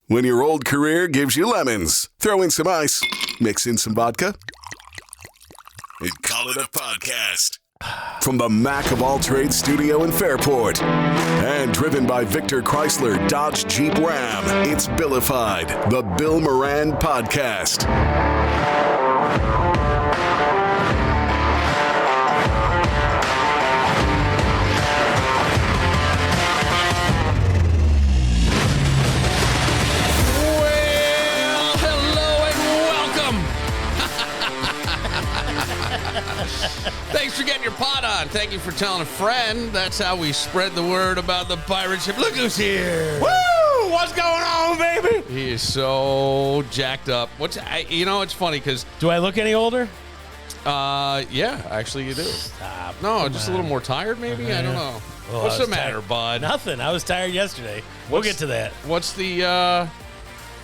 When your old career gives you lemons, throw in some ice, mix in some vodka, and call it a podcast. From the Mac of All Trades studio in Fairport, and driven by Victor Chrysler Dodge Jeep Ram, it's Billified, the Bill Moran Podcast. Thanks for getting your pot on. Thank you for telling a friend. That's how we spread the word about the pirate ship. Look who's here. Woo! What's going on, baby? He is so jacked up. It's funny because... Do I look any older? Yeah, actually you do. Stop. No, just a little more tired maybe? I don't know. Well, What's the matter, bud? Nothing. I was tired yesterday. We'll get to that. What's the...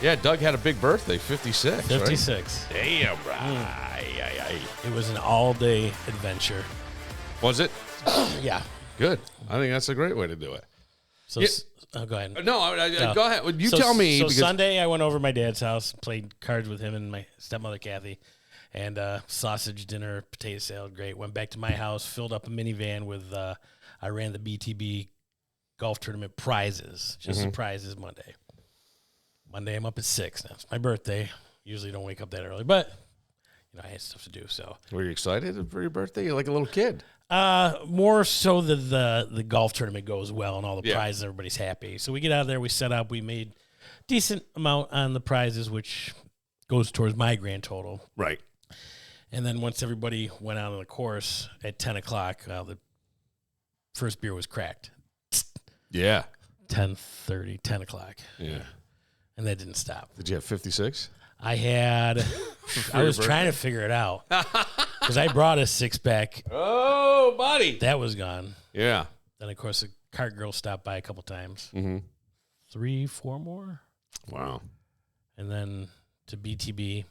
Yeah, Doug had a big birthday, 56, 56. Right? Damn, right. It was an all-day adventure. Was it? Yeah. Good. I think that's a great way to do it. So, go ahead. No, go ahead. You tell me. So Sunday, I went over to my dad's house, played cards with him and my stepmother, Kathy, and sausage dinner, potato salad, great. Went back to my house, filled up a minivan with, I ran the BTB golf tournament prizes, just the prizes Monday. Monday, I'm up at 6 now. It's my birthday. Usually don't wake up that early, but I had stuff to do. So, were you excited for your birthday? You're like a little kid. More so that the golf tournament goes well and all the prizes, everybody's happy. So we get out of there, we set up, we made decent amount on the prizes, which goes towards my grand total. Right. And then once everybody went out on the course at 10 o'clock, the first beer was cracked. Yeah. 10:30, 10 o'clock. Yeah. And that didn't stop. Did you have 56? I was trying to figure it out because I brought a 6-pack. Oh, buddy. That was gone. Yeah. Then, of course, the cart girl stopped by a couple times. 3, 4 more. Wow. And then to BTB,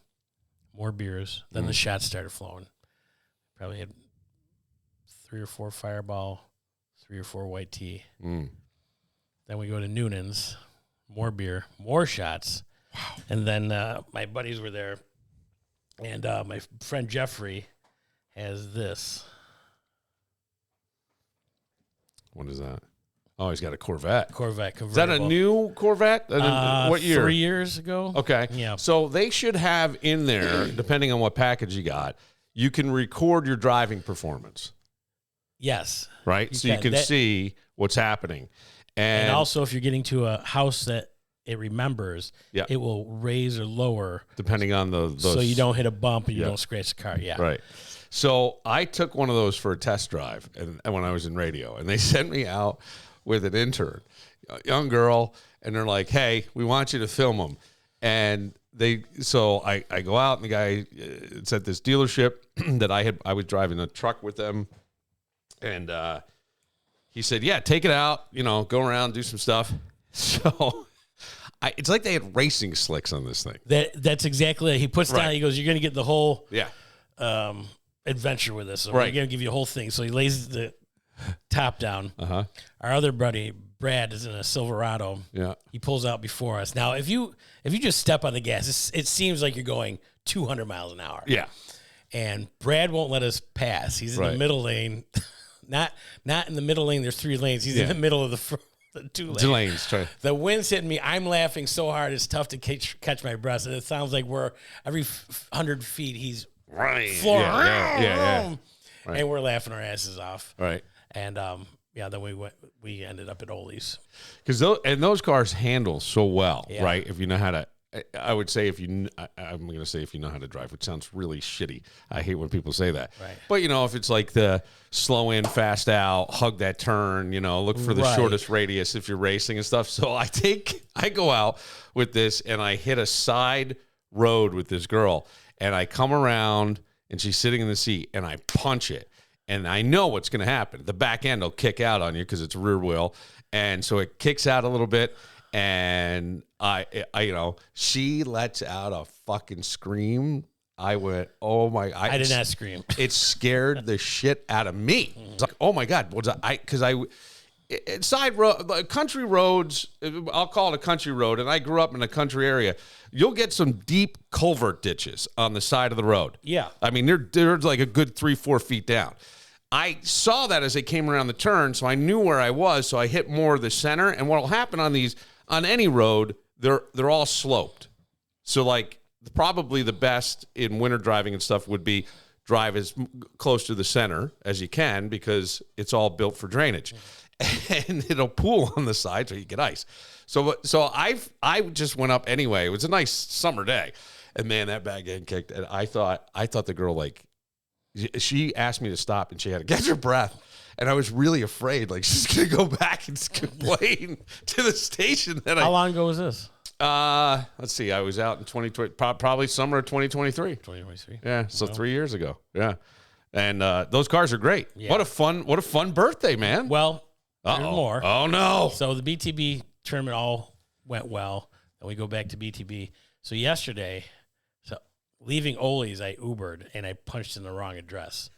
more beers. Then the shots started flowing. Probably had 3 or 4 Fireball, 3 or 4 white tea. Then we go to Noonan's, more beer, more shots. Wow. And then my buddies were there, and my friend Jeffrey has this. What is that? Oh, he's got a Corvette. Corvette convertible. Is that a new Corvette? What year? 3 years ago. Okay. Yeah. So they should have in there, depending on what package you got, you can record your driving performance. Yes. Right? You can see what's happening. And also, if you're getting to a house that it remembers, it will raise or lower. Depending on those. So you don't hit a bump and you don't scratch the car. Yeah. Right. So I took one of those for a test drive and when I was in radio. And they sent me out with an intern, a young girl. And they're like, hey, we want you to film them. And so I go out and the guy, it's at this dealership that I was driving a truck with them. And he said, yeah, take it out, go around, do some stuff. So it's like they had racing slicks on this thing. That's exactly it. He puts down, he goes, you're going to get the whole adventure with this. So we're going to give you a whole thing. So he lays the top down. Our other buddy, Brad, is in a Silverado. Yeah. He pulls out before us. Now, if you just step on the gas, it seems like you're going 200 miles an hour. Yeah. And Brad won't let us pass. He's in the middle lane. Not in the middle lane. There's 3 lanes. He's in the middle of the 2 lanes. 2 lanes. The wind's hitting me. I'm laughing so hard it's tough to catch my breath. And it sounds like we're every 100 feet he's flooring. Yeah. Right. And we're laughing our asses off. Right. And then we ended up at Ole's. Because those cars handle so well, Yeah. right? If you know how to. I would say I'm going to say if you know how to drive, which sounds really shitty. I hate when people say that. Right. But, if it's like the slow in, fast out, hug that turn, look for the shortest radius if you're racing and stuff. So I go out with this and I hit a side road with this girl and I come around and she's sitting in the seat and I punch it. And I know what's going to happen. The back end will kick out on you because it's rear wheel. And so it kicks out a little bit. And I she lets out a fucking scream. I went, oh my! I did not scream. It scared the shit out of me. It's like, oh my God, was I? Because side road, country roads, I'll call it a country road, and I grew up in a country area. You'll get some deep culvert ditches on the side of the road. Yeah. I mean, they're like a good 3-4 feet down. I saw that as I came around the turn, so I knew where I was, so I hit more of the center. And what will happen on any road, they're all sloped. So, like, probably the best in winter driving and stuff would be drive as close to the center as you can because it's all built for drainage. And it'll pool on the side so you get ice. So I just went up anyway. It was a nice summer day. And, man, that bag getting kicked. And I thought the girl, like, she asked me to stop, and she had to catch her breath. And I was really afraid, like, she's going to go back and complain to the station. How long ago was this? Let's see. I was out in 2020, probably summer of 2023. 2023. Yeah, so 3 years ago. Yeah. And those cars are great. Yeah. What a fun birthday, man. Well, there's more. Oh, no. So the BTB tournament all went well, and we go back to BTB. So yesterday, leaving Ole's, I Ubered, and I punched in the wrong address.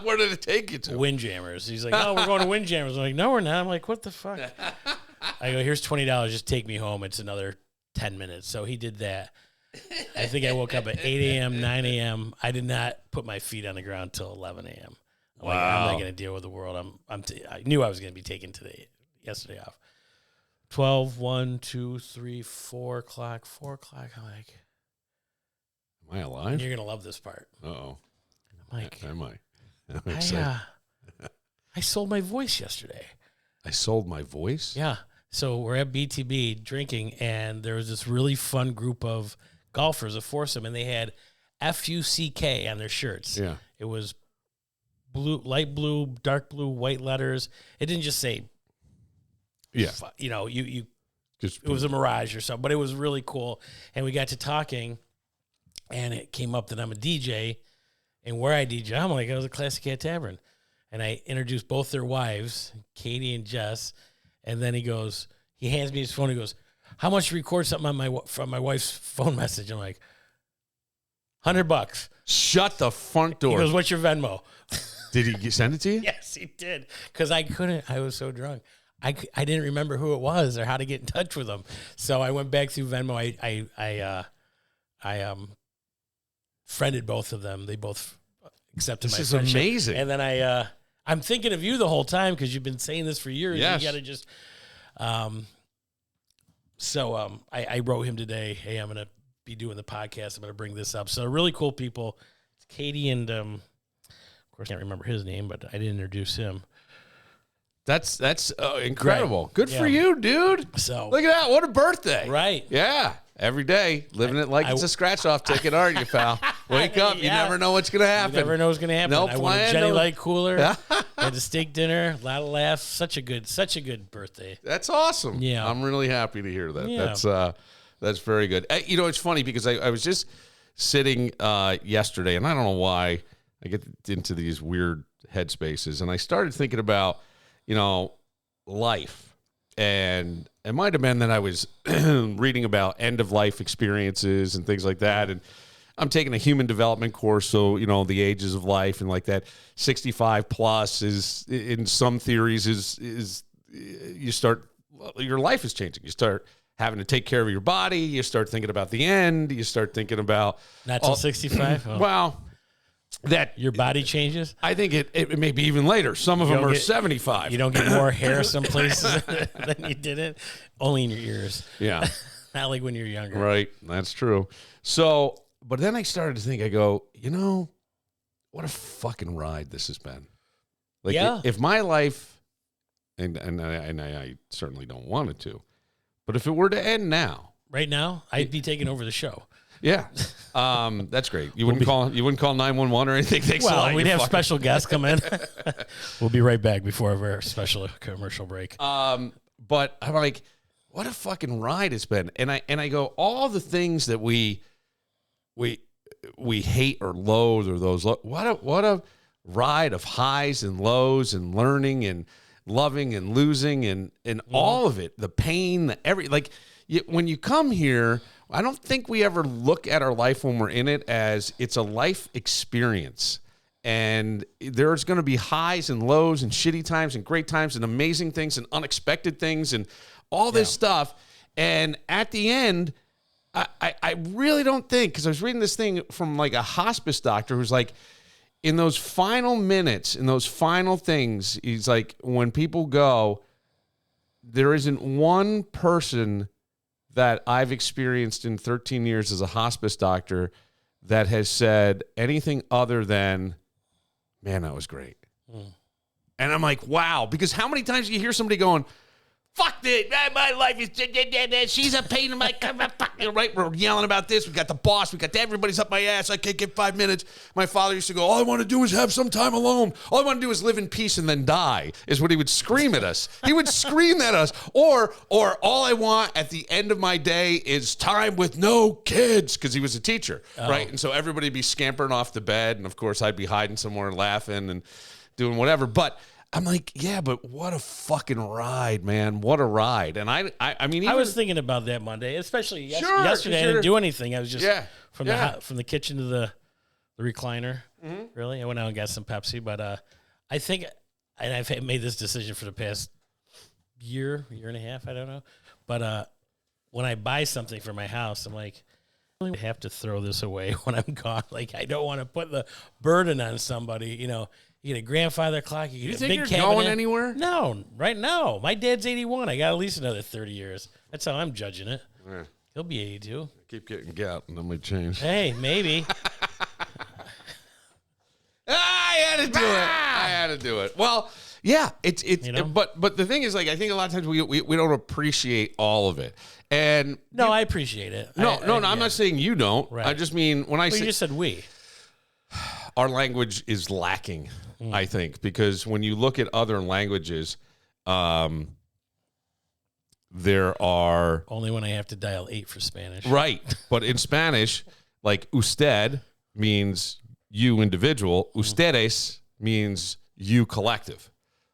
Where did it take you to? Windjammers. He's like, "Oh, we're going to Windjammers." I'm like, "No, we're not." I'm like, "What the fuck?" I go, "Here's $20. Just take me home. It's another 10 minutes." So he did that. I think I woke up at 8 a.m., 9 a.m. I did not put my feet on the ground till 11 a.m. I'm like, I'm not going to deal with the world. I knew I was going to be taking yesterday off. 12, 1, 2, 3, 4 o'clock, 4 o'clock. I'm like, am I alive? You're going to love this part. Uh-oh. I'm like, am I? I sold my voice yesterday. I sold my voice? Yeah. So we're at BTB drinking, and there was this really fun group of golfers, a foursome, and they had FUCK on their shirts. Yeah. It was blue, light blue, dark blue, white letters. It didn't just say, yeah, you just it was a mirage or something, but it was really cool. And we got to talking, and it came up that I'm a DJ, and where I DJ, I'm like, I was a Classic Cat Tavern. And I introduced both their wives, Katie and Jess, and then he hands me his phone. He goes, "How much to record something from my wife's phone message?" I'm like, $100. Shut the front door. He goes, "What's your Venmo?" Did he send it to you? Yes, he did. Because I was so drunk. I didn't remember who it was or how to get in touch with them. So I went back through Venmo. I friended both of them. They both accepted my friendship. This is amazing. And then I'm thinking of you the whole time because you've been saying this for years. Yes. You got to just. I wrote him today. Hey, I'm going to be doing the podcast. I'm going to bring this up. So really cool people. It's Katie and of course I can't remember his name, but I didn't introduce him. That's incredible. Right. Good for you, dude. So look at that. What a birthday. Right. Yeah. Every day, living it like it's a scratch-off ticket, aren't you, pal? Wake up. You never know what's going to happen. You never know what's going to happen. No I plan. won a Jenny Light cooler. Had a steak dinner. A lot of laughs. Such a good birthday. That's awesome. Yeah. I'm really happy to hear that. Yeah. That's very good. It's funny because I was just sitting yesterday, and I don't know why I get into these weird headspaces, and I started thinking about, life. And it might have been that I was reading about end-of-life experiences and things like that. And I'm taking a human development course, so, the ages of life and like that. 65 plus is, in some theories, is your life is changing. You start having to take care of your body. You start thinking about the end. You start thinking about... Not till 65? Oh. Well... That your body changes? I think it may be even later. Some of them are 75. You don't get more hair some places than you did it. Only in your ears. Yeah. Not like when you're younger. Right. That's true. So, but then I started to think, I go, what a fucking ride this has been. Like, yeah. If my life, and I certainly don't want it to, but if it were to end now. Right now, I'd be taking over the show. Yeah, that's great. You wouldn't call 911 or anything. Thanks a lot. We'd have special guests come in. We'll be right back before our special commercial break. But I'm like, what a fucking ride it's been. And I go, all the things that we hate or loathe, or those what a ride of highs and lows and learning and loving and losing and all of it, the pain, when you come here. I don't think we ever look at our life when we're in it as it's a life experience. And there's going to be highs and lows and shitty times and great times and amazing things and unexpected things and all this stuff. And at the end, I really don't think, because I was reading this thing from like a hospice doctor who's like, in those final minutes, in those final things, he's like, when people go, there isn't one person that I've experienced in 13 years as a hospice doctor that has said anything other than, man, that was great. And I'm like, wow, because how many times do you hear somebody going, fuck it, my life is, she's a pain in my, right? We're yelling about this. We got the boss. We got everybody's up my ass. I can't get 5 minutes. My father used to go, all I want to do is have some time alone. All I want to do is live in peace and then die, is what he would scream at us. He would scream at us. Or all I want at the end of my day is time with no kids, because he was a teacher, right? And so everybody would be scampering off the bed. And, of course, I'd be hiding somewhere laughing and doing whatever. But I'm like, yeah, but what a fucking ride, man. What a ride. And I mean, even, I was thinking about that Monday, especially yesterday. I didn't do anything. I was just from the kitchen to the recliner. Mm-hmm. Really, I went out and got some Pepsi. But I think, and I've made this decision for the past year and a half. I don't know. But when I buy something for my house, I'm like, I have to throw this away when I'm gone. Like, I don't want to put the burden on somebody. You know, you get a grandfather clock. You get a big cabinet. You're going anywhere? No, right now. My dad's 81. I got at least another 30 years. That's how I'm judging it. Yeah. He'll be 82. Keep getting gout, and then we change. Hey, maybe. I had to do it. Well, yeah, it's you know? but the thing is, like, I think a lot of times we don't appreciate all of it. And I appreciate it. No, I'm not saying you don't. Right. I just mean when I say, you just said we. Our language is lacking, I think, because when you look at other languages, there are only when I have to dial 8 for Spanish. Right. But in Spanish, like usted means you individual, ustedes means you collective.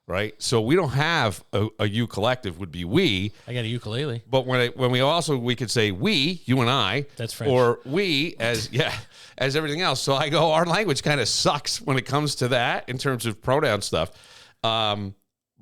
Right, so we don't have a you collective would be we. I got a ukulele. But when we could say we, you and I. That's French. Or we as everything else. So I go, our language kind of sucks when it comes to that in terms of pronoun stuff.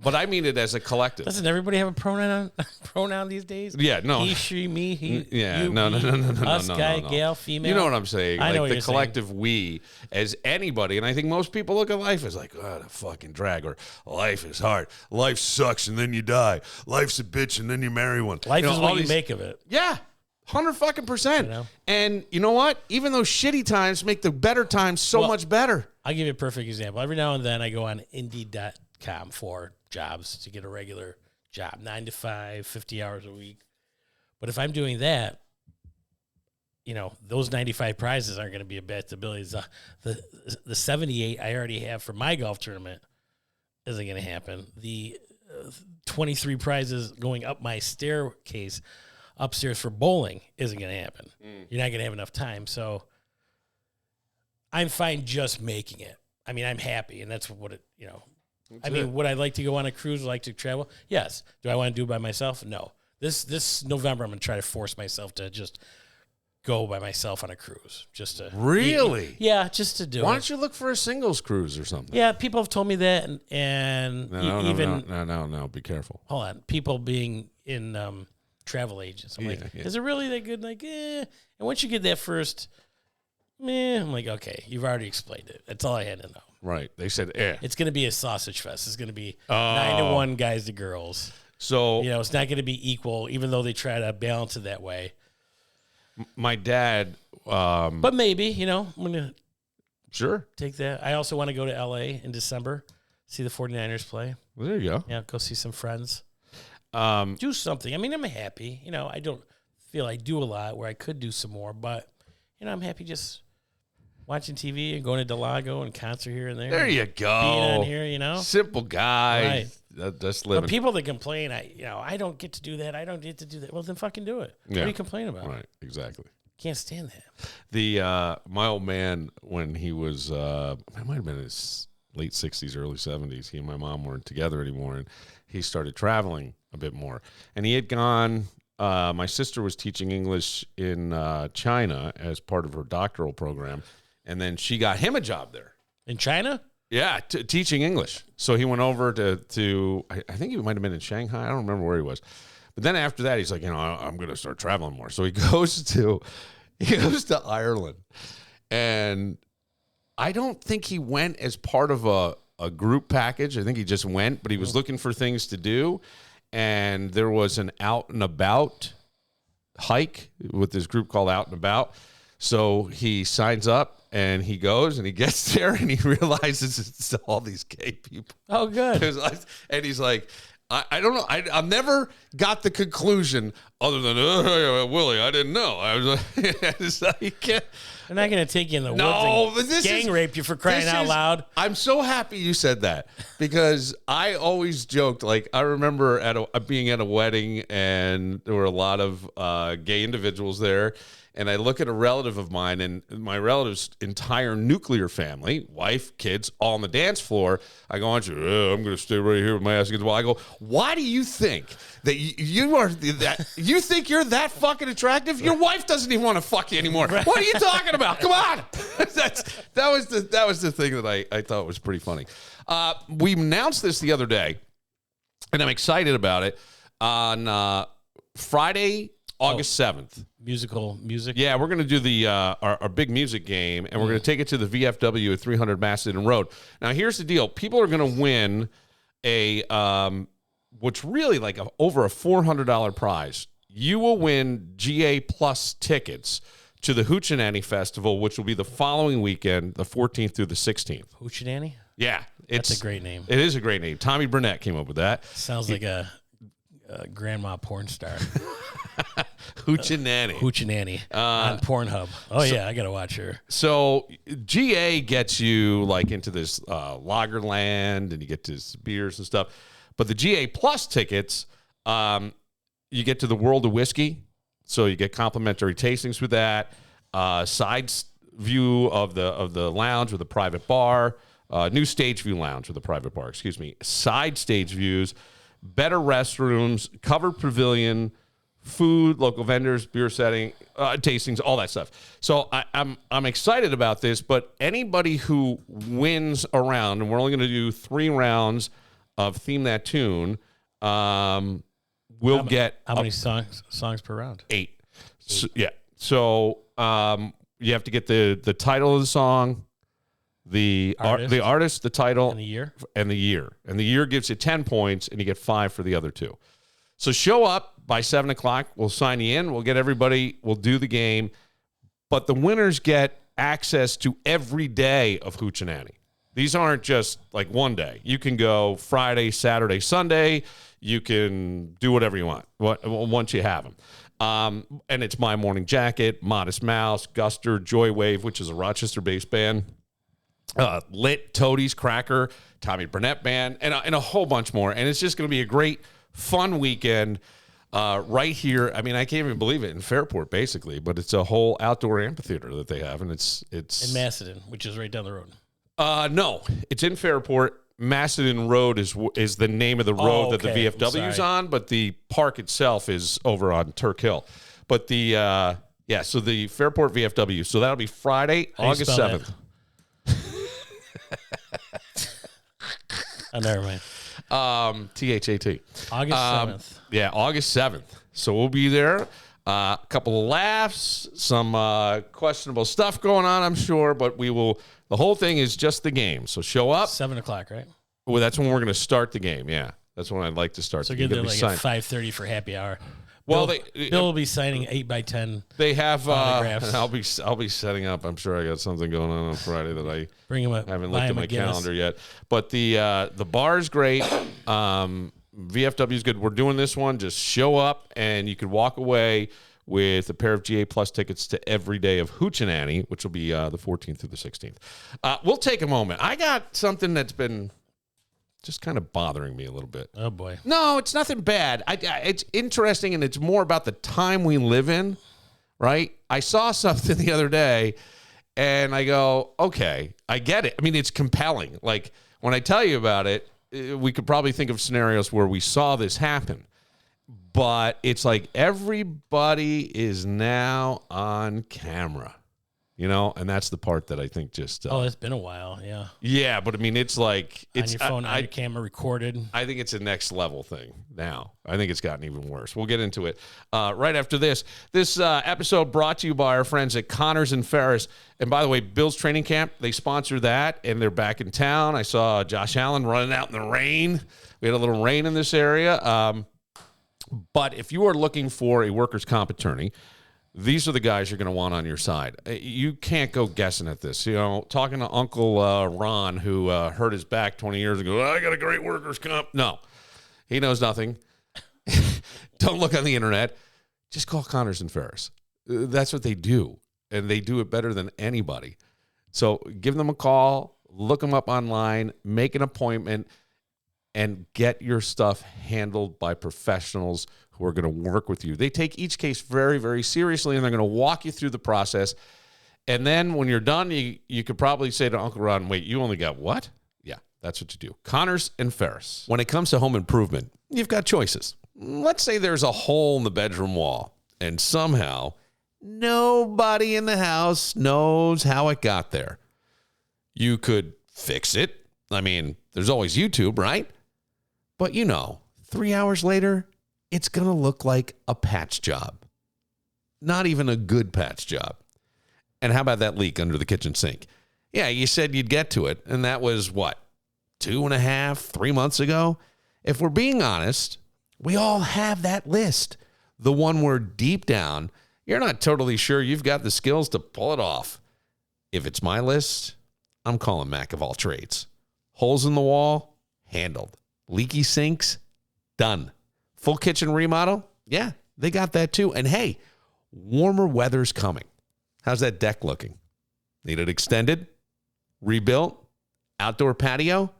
But I mean it as a collective. Doesn't everybody have a pronoun these days? Yeah, no. He, she, me, he, yeah, you, no, us, guy, gal, female. You know what I'm saying? I know what the you're collective saying. we as anybody. And I think most people look at life as like, oh, the fucking drag, or life is hard. Life sucks and then you die. Life's a bitch and then you marry one. Life is what you make of it. Yeah. 100%. You know? And you know what? Even those shitty times make the better times so much better. I'll give you a perfect example. Every now and then I go on Indeed.com for jobs to get a regular job, 9 to 5, 50 hours a week. But if I'm doing that, you know, those 95 prizes aren't going to be a bet. The 78 I already have for my golf tournament isn't going to happen. The 23 prizes going up my staircase upstairs for bowling isn't going to happen. You're not going to have enough time. So I'm fine just making it. I mean, I'm happy, and that's what it, you know. Would I like to go on a cruise, like to travel? Yes. Do I want to do it by myself? No. This November, I'm going to try to force myself to just go by myself on a cruise. Just to really? Yeah, just to do it. Why don't you look for a singles cruise or something? Yeah, people have told me that, and no, be careful. Hold on. People being in travel agents. I'm is it really that good? Like, And once you get that first, I'm like, okay, you've already explained it. That's all I had to know. Right. They said, It's going to be a sausage fest. It's going to be 9-1 guys to girls. So, you know, it's not going to be equal, even though they try to balance it that way. My dad. But maybe, you know, I'm going to take that. I also want to go to L.A. in December, see the 49ers play. Well, there you go. Yeah, go see some friends. Do something. I mean, I'm happy. You know, I don't feel I do a lot where I could do some more, but, you know, I'm happy just watching TV and going to Del Lago and concert here and there. There you go. Being on here, you know. Simple guy. Right. That's living. But people that complain, I don't get to do that. I don't get to do that. Well, then fucking do it. Yeah. What are you complaining about? Right. Exactly. Can't stand that. My old man, when he was, it might have been his late 60s, early 70s, he and my mom weren't together anymore, and he started traveling a bit more. And he had gone. My sister was teaching English in China as part of her doctoral program. And then she got him a job there. In China? Yeah, teaching English. So he went over to I think he might have been in Shanghai. I don't remember where he was. But then after that, he's like, I'm going to start traveling more. So he goes to Ireland. And I don't think he went as part of a group package. I think he just went, but he was looking for things to do. And there was an out and about hike with this group called Out and About. So he signs up and he goes and he gets there and he realizes it's all these gay people. Oh, good. And he's like, I don't know. I never got the conclusion other than, Willie, I didn't know. I was like, you can't. They're not going to take you in the woods and gang rape you for crying out loud. I'm so happy you said that because I always joked. Like, I remember being at a wedding and there were a lot of gay individuals there. And I look at a relative of mine and my relative's entire nuclear family, wife, kids, all on the dance floor. I go, I'm going to stay right here with my ass against the wall. I go, why do you think that you think you're that fucking attractive? Your wife doesn't even want to fuck you anymore. Right. What are you talking about? Come on. That was the thing that I thought was pretty funny. We announced this the other day, and I'm excited about it. On Friday, August 7th. Music? Yeah, we're going to do our big music game, and we're going to take it to the VFW at 300 Macedon Road. Now, here's the deal. People are going to win what's really like over a $400 prize. You will win GA Plus tickets to the Hoochie Festival, which will be the following weekend, the 14th through the 16th. Hoochie? Yeah. That's a great name. It is a great name. Tommy Burnett came up with that. Sounds like a grandma porn star. Hoochie on Pornhub. Oh, yeah, I got to watch her. So GA gets you like into this Lagerland and you get to beers and stuff. But the GA Plus tickets, you get to the World of Whiskey. So you get complimentary tastings with that. Side view of the lounge with a private bar. New stage view lounge with a private bar, Side stage views. Better restrooms, covered pavilion, food, local vendors, beer setting, tastings, all that stuff. So I'm excited about this, but anybody who wins a round, and we're only going to do 3 rounds of Theme That Tune, will get... How many songs per round? 8. So, yeah. So you have to get the title of the song, the artist, the title, and the year. And the year gives you 10 points, and you get 5 for the other 2. So show up by 7 o'clock. We'll sign you in. We'll get everybody. We'll do the game. But the winners get access to every day of Hoochie. These aren't just like one day. You can go Friday, Saturday, Sunday. You can do whatever you want once you have them. And it's My Morning Jacket, Modest Mouse, Guster, Joywave, which is a Rochester-based band. Lit, Toadies, Cracker, Tommy Burnett Band, and a whole bunch more. And it's just going to be a great, fun weekend right here. I mean, I can't even believe it, in Fairport, basically. But it's a whole outdoor amphitheater that they have, and it's in Macedon, which is right down the road. No, it's in Fairport. Macedon Road is the name of the road that the VFW's on, but the park itself is over on Turk Hill. But so the Fairport VFW. So that'll be Friday, August 7th. Oh, never mind. THAT. August 7th. Yeah, August 7th. So we'll be there. A couple of laughs, some questionable stuff going on, I'm sure, but we will. The whole thing is just the game. So show up. 7 o'clock, right? Well, that's when we're going to start the game. Yeah, that's when I'd like to start. So get there like at 5:30 for happy hour. Well, Bill will be signing 8x10. They have. Autographs. I'll be setting up. I'm sure I got something going on Friday that I haven't looked at my calendar yet. But the bar is great. VFW is good. We're doing this one. Just show up, and you could walk away with a pair of GA Plus tickets to every day of Hoochie, which will be the 14th through the 16th. We'll take a moment. I got something that's been just kind of bothering me a little bit. Oh, boy. No, it's nothing bad. It's interesting, and it's more about the time we live in, right? I saw something the other day, and I go, okay, I get it. I mean, it's compelling. Like, when I tell you about it, we could probably think of scenarios where we saw this happen. But it's like everybody is now on camera. And that's the part that I think just. It's been a while. Yeah. Yeah, but I mean, it's like it's on your phone, on your camera recorded. I think it's a next level thing now. I think it's gotten even worse. We'll get into it right after this. This episode brought to you by our friends at Connors and Ferris. And by the way, Bill's Training Camp, they sponsor that, and they're back in town. I saw Josh Allen running out in the rain. We had a little rain in this area. But if you are looking for a workers' comp attorney, these are the guys you're going to want on your side. You can't go guessing at this. Talking to Uncle Ron, who hurt his back 20 years ago, I got a great workers' comp. No, he knows nothing. Don't look on the internet. Just call Connors and Ferris. That's what they do, and they do it better than anybody. So give them a call, look them up online, make an appointment, and get your stuff handled by professionals who are going to work with you. They take each case very, very seriously, and they're going to walk you through the process. And then when you're done, you could probably say to Uncle Ron, wait, you only got what? Yeah, that's what you do. Connors and Ferris. When it comes to home improvement, you've got choices. Let's say there's a hole in the bedroom wall, and somehow nobody in the house knows how it got there. You could fix it. I mean, there's always YouTube, right? But 3 hours later, it's going to look like a patch job. Not even a good patch job. And how about that leak under the kitchen sink? Yeah, you said you'd get to it, and that was, 2.5, 3 months ago? If we're being honest, we all have that list. The one where deep down, you're not totally sure you've got the skills to pull it off. If it's my list, I'm calling Mac of all trades. Holes in the wall, handled. Leaky sinks, done. Full kitchen remodel, yeah, they got that too. And hey, warmer weather's coming. How's that deck looking? Need it extended? Rebuilt? Outdoor patio?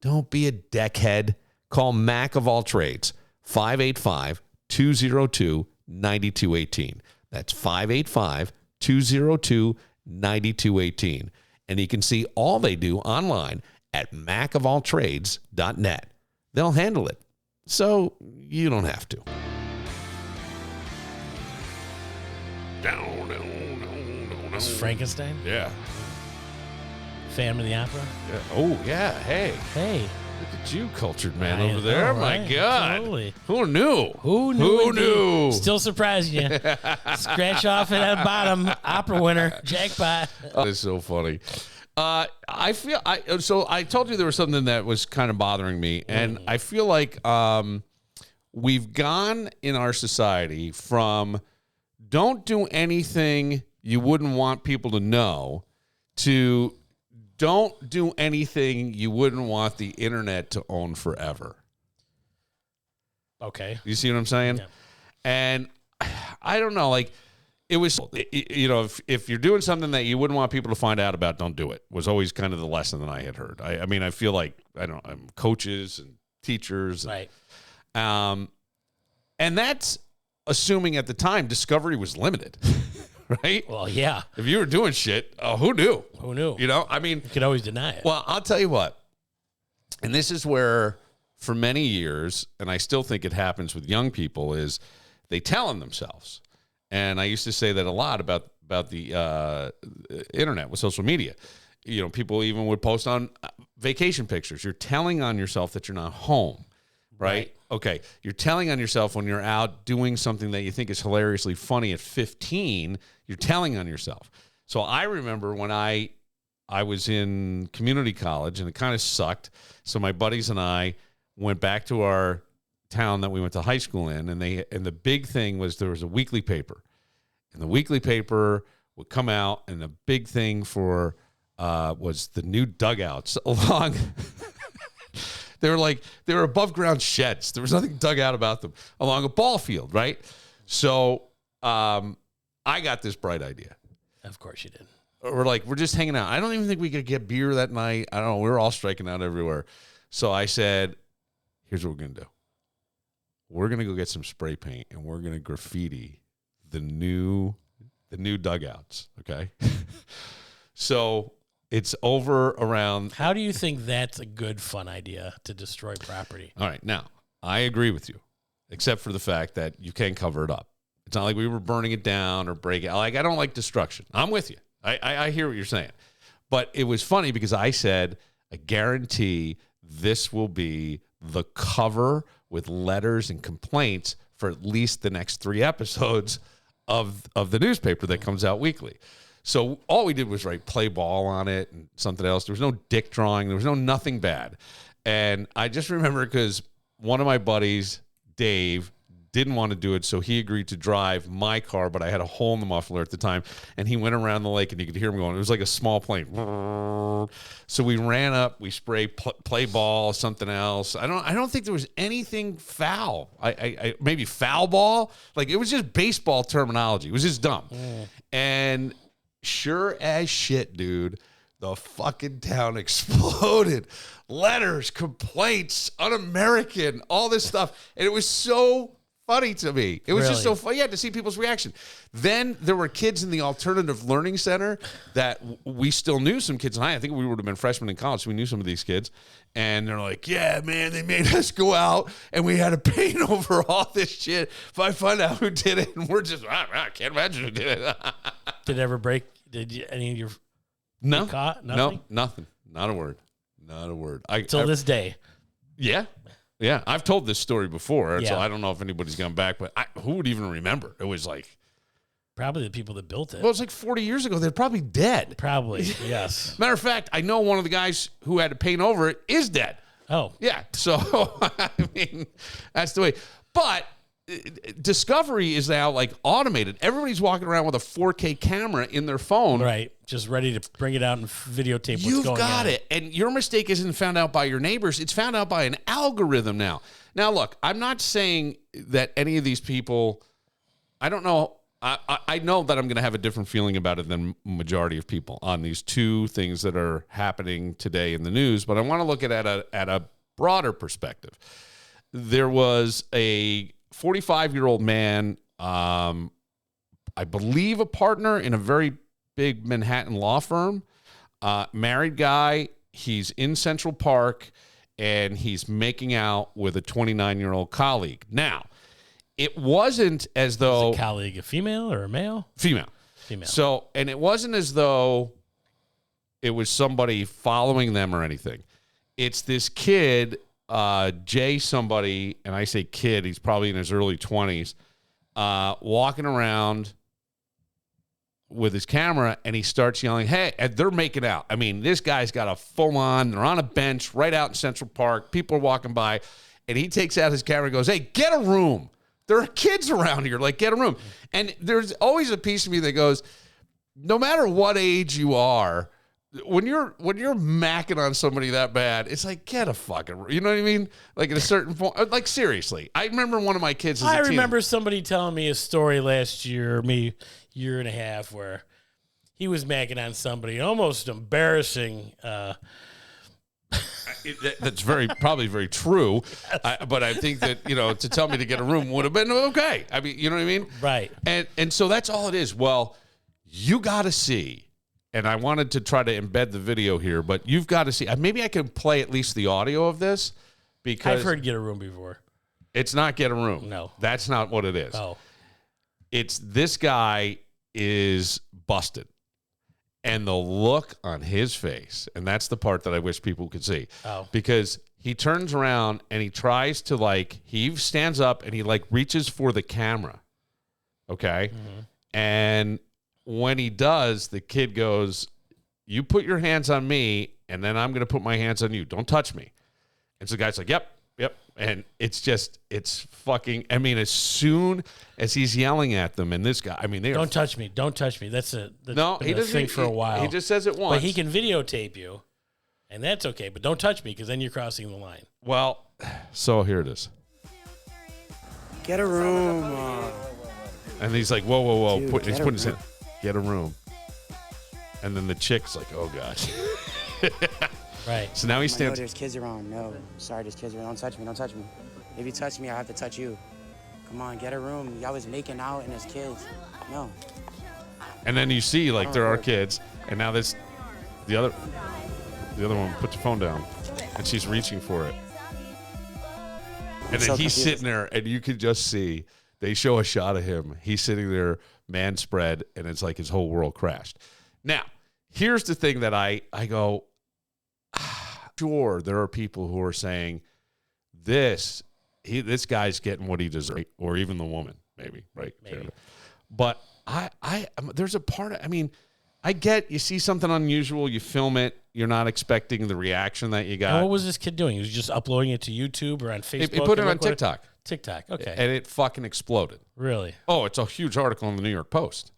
Don't be a deckhead. Call Mac of all trades, 585-202-9218. That's 585-202-9218. And you can see all they do online at macofalltrades.net. They'll handle it, so you don't have to. It's Frankenstein? Yeah. Phantom of the Opera? Yeah. Oh, yeah. Hey. Look at you, cultured man over there. My God. Totally. Who knew? Who knew? Still surprising you. Scratch off it at the bottom. Opera winner. Jackpot. That is so funny. I told you there was something that was kind of bothering me, and I feel like we've gone in our society from don't do anything you wouldn't want people to know to don't do anything you wouldn't want the internet to own forever. Okay. You see what I'm saying? Yeah. And I don't know, it was, if you're doing something that you wouldn't want people to find out about, don't do it, was always kind of the lesson that I had heard. I mean, I feel like, coaches and teachers. Right. And that's assuming at the time discovery was limited, right? Well, yeah. If you were doing shit, who knew? Who knew? You could always deny it. Well, I'll tell you what, and this is where for many years, and I still think it happens with young people, is they tell on themselves. And I used to say that a lot about the internet with social media. People even would post on vacation pictures. You're telling on yourself that you're not home, right? Okay. You're telling on yourself when you're out doing something that you think is hilariously funny at 15. You're telling on yourself. So I remember when I was in community college, and it kind of sucked. So my buddies and I went back to our town that we went to high school in, and the big thing was there was a weekly paper, and the weekly paper would come out, and the big thing for was the new dugouts along. They were above ground sheds. There was nothing dug out about them along a ball field, right? So I got this bright idea. Of course you did. We're just hanging out. I don't even think we could get beer that night. I don't know. We were all striking out everywhere. So I said, here's what we're going to do. We're going to go get some spray paint, and we're going to graffiti the new dugouts, okay? So it's over around. How do you think that's a good, fun idea to destroy property? All right. Now, I agree with you, except for the fact that you can't cover it up. It's not like we were burning it down or breaking it. I don't like destruction. I'm with you. I hear what you're saying. But it was funny because I said, I guarantee this will be the cover with letters and complaints for at least the next 3 episodes of the newspaper that comes out weekly. So all we did was write play ball on it and something else. There was no dick drawing. There was nothing bad. And I just remember because one of my buddies, Dave, didn't want to do it, so he agreed to drive my car, but I had a hole in the muffler at the time, and he went around the lake, and you could hear him going. It was like a small plane. So we ran up, we sprayed play ball, something else. I don't think there was anything foul. I maybe foul ball. Like, it was just baseball terminology. It was just dumb. And sure as shit, dude, the fucking town exploded. Letters, complaints, un-American, all this stuff. And it was so funny to me. It was just so funny. Yeah, to see people's reaction. Then there were kids in the Alternative Learning Center that we still knew some kids. And I think we would have been freshmen in college. So we knew some of these kids. And they're like, yeah, man, they made us go out and we had to paint over all this shit. If I find out who did it, and we're just, I can't imagine who did it. Did it ever break? Did any of your no caught? Nothing? No, nothing. Not a word. Not a word. Till this day. Yeah. Yeah. I've told this story before, Yeah. so I don't know if anybody's gone back, but who would even remember? It was like... Probably the people that built it. Well, it was like 40 years ago. They're probably dead. Probably, yes. Matter of fact, I know one of the guys who had to paint over it is dead. Oh. Yeah. So, I mean, that's the way. But Discovery is now like automated. Everybody's walking around with a 4K camera in their phone. Right. Just ready to bring it out and videotape what's You've going on. You've got it. And your mistake isn't found out by your neighbors. It's found out by an algorithm now. Now, look, I'm not saying that any of these people, I don't know. I know that I'm going to have a different feeling about it than majority of people on these 2 things that are happening today in the news, but I want to look at it at a broader perspective. There was a 45-year-old man, I believe a partner in a very big Manhattan law firm, married guy. He's in Central Park, and he's making out with a 29-year-old colleague. Now, it wasn't as though... Is a colleague a female or a male? Female. So, and it wasn't as though it was somebody following them or anything. It's this kid, Jay somebody, and I say kid, he's probably in his early 20s, walking around with his camera, and he starts yelling, hey, and they're making out. I mean, this guy's got a full-on, they're on a bench right out in Central Park, people are walking by, and he takes out his camera and goes, hey, get a room. There are kids around here, like, get a room. And there's always a piece of me that goes, no matter what age you are, when you're macking on somebody that bad, it's like, get a fucking room. You know what I mean? Like, at a certain point, like, seriously. I remember one of my kids as a teenager. remember somebody telling me a story last year, maybe year and a half, where he was macking on somebody, almost embarrassing. That's probably very true, but I think that, to tell me to get a room would have been okay. I mean, you know what I mean? Right. And so that's all it is. Well, you got to see, and I wanted to try to embed the video here, but you've got to see. Maybe I can play at least the audio of this, because I've heard get a room before. It's not get a room. No. That's not what it is. Oh. It's this guy is busted. And the look on his face, and that's the part that I wish people could see. Oh. Because he turns around and he tries to, he stands up and he, reaches for the camera. Okay? Mm-hmm. And when he does, the kid goes, you put your hands on me, and then I'm going to put my hands on you. Don't touch me. And so the guy's like, yep. And it's fucking, as soon as he's yelling at them, and this guy, don't touch me. Don't touch me. That's he doesn't think for a while. He just says it once. But he can videotape you, and that's okay. But don't touch me, because then you're crossing the line. Well, so here it is. Get a room. And he's like, whoa. Dude, He's putting his hand, get a room. And then the chick's like, oh, gosh. Right. So now he stands. No, there's kids around. No, sorry, there's kids around. Don't touch me. Don't touch me. If you touch me, I have to touch you. Come on, get a room. Y'all was making out and there's kids. No. And then you see, there are kids. And now the other one, put your phone down. And she's reaching for it. And then he's sitting there, and you can just see, they show a shot of him. He's sitting there, man spread, and it's like his whole world crashed. Now, here's the thing that I go, sure, there are people who are saying this guy's getting what he deserves, or even the woman, maybe, right? Maybe. But there's a part of, I mean, I get you see something unusual, you film it, you're not expecting the reaction that you got. And what was this kid doing? He was just uploading it to YouTube or on Facebook? He put it on TikTok. TikTok, okay. And it fucking exploded. Really? Oh, it's a huge article in the New York Post.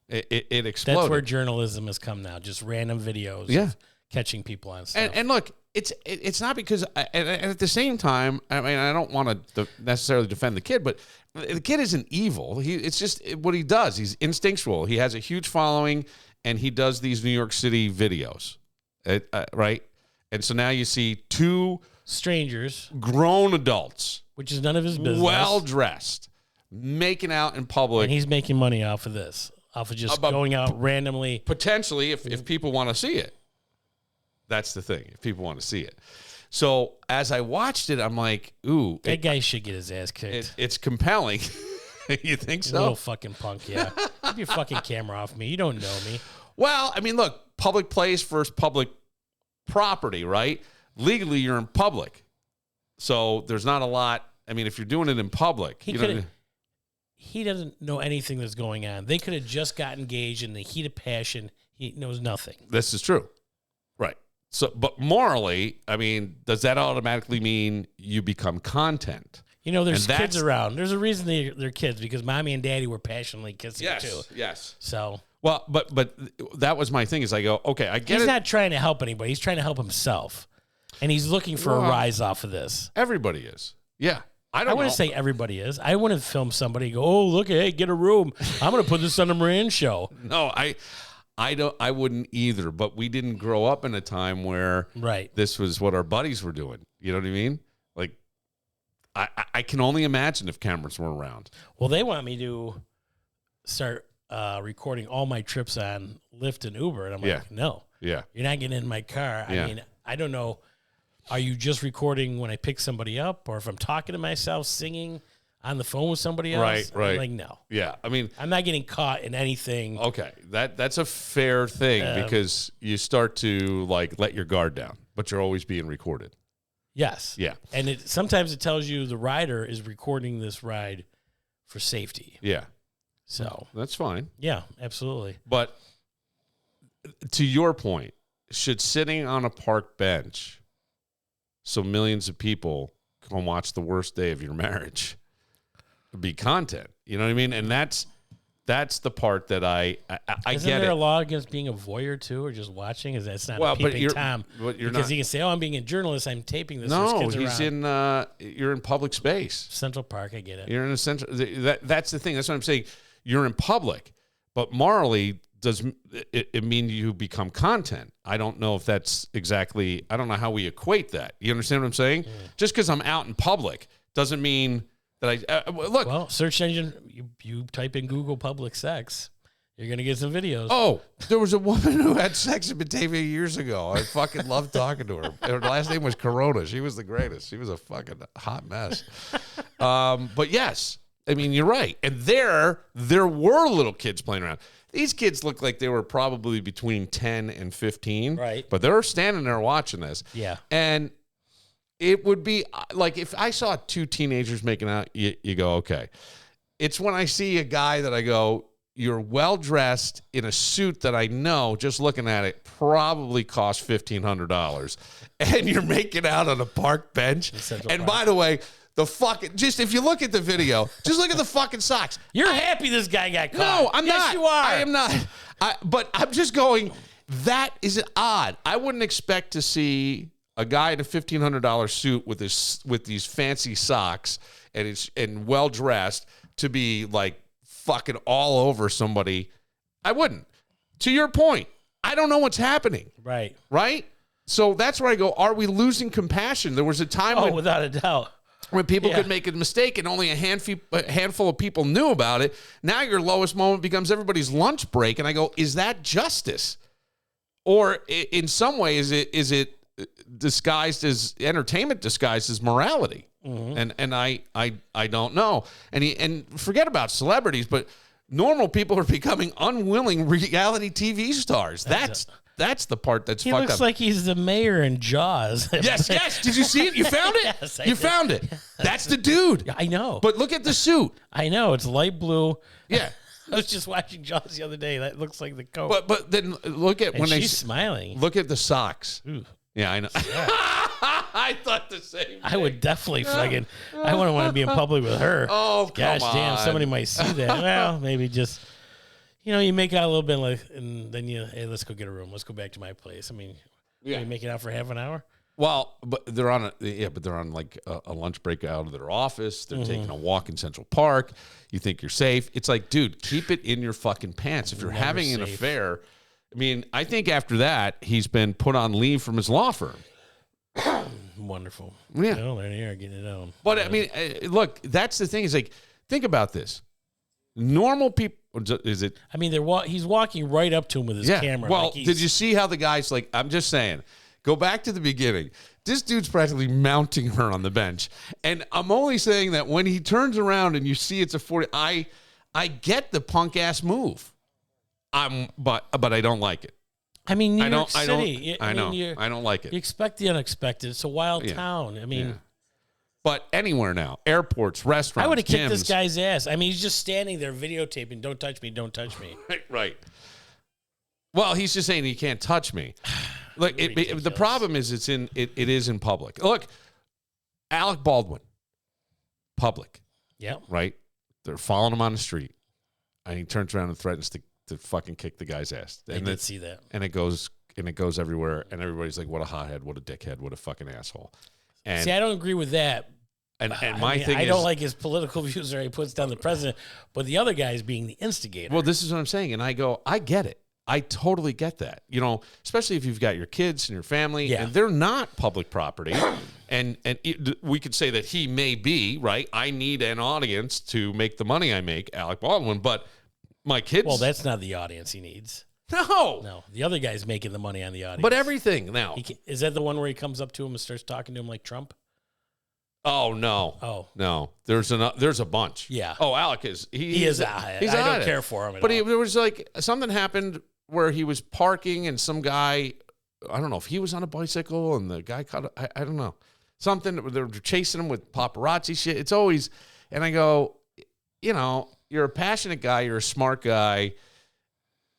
It exploded. That's where journalism has come now, just random videos of catching people on stuff. And look, it's not because, and at the same time, I mean, I don't want to necessarily defend the kid, but the kid isn't evil. It's just what he does. He's instinctual. He has a huge following, and he does these New York City videos, right? And so now you see two strangers, grown adults, which is none of his business, well dressed, making out in public, and he's making money off of this, off of just going out randomly. Potentially, if people want to see it. That's the thing, if people want to see it. So as I watched it, I'm like, ooh. That guy should get his ass kicked. It's compelling. You think so? Little fucking punk, yeah. Keep your fucking camera off me. You don't know me. Well, I mean, look, public place versus public property, right? Legally, you're in public. So there's not a lot. I mean, if you're doing it in public. He doesn't know anything that's going on. They could have just got engaged in the heat of passion. He knows nothing. This is true. Right. So, but morally, I mean, does that automatically mean you become content? You know, there's kids around. There's a reason they're kids, because mommy and daddy were passionately kissing too. Yes. So. Well, but that was my thing is I go, okay, I get it. He's not trying to help anybody. He's trying to help himself. And he's looking for a rise off of this. Everybody is. Yeah. I wouldn't say everybody is. I wouldn't film somebody and go, oh, look, hey, get a room. I'm going to put this on the Moran show. No, I wouldn't either, but we didn't grow up in a time where this was what our buddies were doing. You know what I mean? Like, I can only imagine if cameras were around. Well, they want me to start recording all my trips on Lyft and Uber, and I'm like, no. Yeah. You're not getting in my car. Yeah. I mean, I don't know. Are you just recording when I pick somebody up, or if I'm talking to myself, singing on the phone with somebody else? Right. I'm like, no. Yeah. I mean, I'm not getting caught in anything. Okay. That's a fair thing because you start to like let your guard down, but you're always being recorded. Yes. Yeah. And sometimes it tells you the rider is recording this ride for safety. Yeah. So that's fine. Yeah, absolutely. But to your point, should sitting on a park bench so millions of people can watch the worst day of your marriage be content? You know what I mean? And that's the part that I Isn't get there it. a law against being a voyeur too, or just watching? Is that's not Well, a but peeping you're Tom? but you're because not, he can say, "Oh, I'm being a journalist. I'm taping this." No, There's kids he's around. you're in public space. Central Park. I get it. You're in a central. That's the thing. That's what I'm saying. You're in public, but morally, does it mean you become content? I don't know if that's exactly. I don't know how we equate that. You understand what I'm saying? Just because I'm out in public doesn't mean that I look. Well, search engine. You type in Google public sex. You're going to get some videos. Oh, there was a woman who had sex in Batavia years ago. I fucking loved talking to her. Her last name was Corona. She was the greatest. She was a fucking hot mess. But yes, I mean, you're right. And there were little kids playing around. These kids look like they were probably between 10 and 15. Right. But they're standing there watching this. Yeah. And it would be like if I saw two teenagers making out, you go, okay. It's when I see a guy that I go, you're well-dressed in a suit that I know, just looking at it, probably cost $1,500. And you're making out on a park bench. And by the way, just if you look at the video, just look at the fucking socks. You're happy this guy got caught. No, I'm not. Yes, you are. I am not. But I'm just going, that is odd. I wouldn't expect to see a guy in a $1,500 suit with these fancy socks and well-dressed to be like, fucking all over somebody. I wouldn't. To your point, I don't know what's happening. Right? So that's where I go, are we losing compassion? There was a time without a doubt, when people could make a mistake and only a handful of people knew about it. Now your lowest moment becomes everybody's lunch break. And I go, is that justice? Or in some way, is it disguised as entertainment, disguised as morality? Mm-hmm. And I don't know. And forget about celebrities, but normal people are becoming unwilling reality TV stars. That's the part that's He fucked looks up. like he's the mayor in Jaws. Yes. Did you see it? You found it? Yes, I you did. found it. That's the dude. I know. But look at the suit. I know. It's light blue. Yeah. I was just watching Jaws the other day. That looks like the coat. But then look at and when she's smiling. look at the socks. Ooh. Yeah, I know. I thought the same thing. I would definitely fucking. I wouldn't want to be in public with her. Oh, gosh come damn! on. Somebody might see that. Well, maybe just. You make out a little bit, like, and then hey, let's go get a room. Let's go back to my place. I mean, you make it out for half an hour. Well, but they're on like a lunch break out of their office. They're taking a walk in Central Park. You think you're safe. It's like, dude, keep it in your fucking pants. If you're Never having an safe. affair, I mean, I think after that, he's been put on leave from his law firm. Wonderful. Yeah. There they are getting it on. But I mean, look, that's the thing is like, think about this. Normal people, is it? I mean, he's walking right up to him with his camera. Well, like did you see how the guy's like, I'm just saying, go back to the beginning. This dude's practically mounting her on the bench. And I'm only saying that when he turns around and you see it's a 40, I get the punk ass move. But I don't like it. I mean, New York City. I don't like it. You expect the unexpected. It's a wild town. I mean, but anywhere now, airports, restaurants, I would have kicked this gyms. guy's ass. I mean, he's just standing there videotaping. Don't touch me. Don't touch me. Right. Well, he's just saying he can't touch me. Look, the problem is it is in public. Look, Alec Baldwin, public. Yeah. Right? They're following him on the street. And he turns around and threatens to fucking kick the guy's ass. I did see that. And it goes everywhere. And everybody's like, what a hothead, what a dickhead, what a fucking asshole. And see, I don't agree with that. And my thing is, I don't like his political views or he puts down the president, but the other guy is being the instigator. well, this is what I'm saying. And I go, I get it. I totally get that. Especially if you've got your kids and your family, and they're not public property. and we could say that he may be, right? I need an audience to make the money I make, Alec Baldwin, but my kids. Well, that's not the audience he needs. No. The other guy's making the money on the audience. But everything now. Is that the one where he comes up to him and starts talking to him like Trump? Oh no! Oh no! There's a bunch. Yeah. Oh, Alec is he is I don't care for him. But there was like something happened where he was parking and some guy, I don't know if he was on a bicycle and the guy caught. I don't know, something. They're chasing him with paparazzi shit. It's always, and I go, you're a passionate guy, you're a smart guy.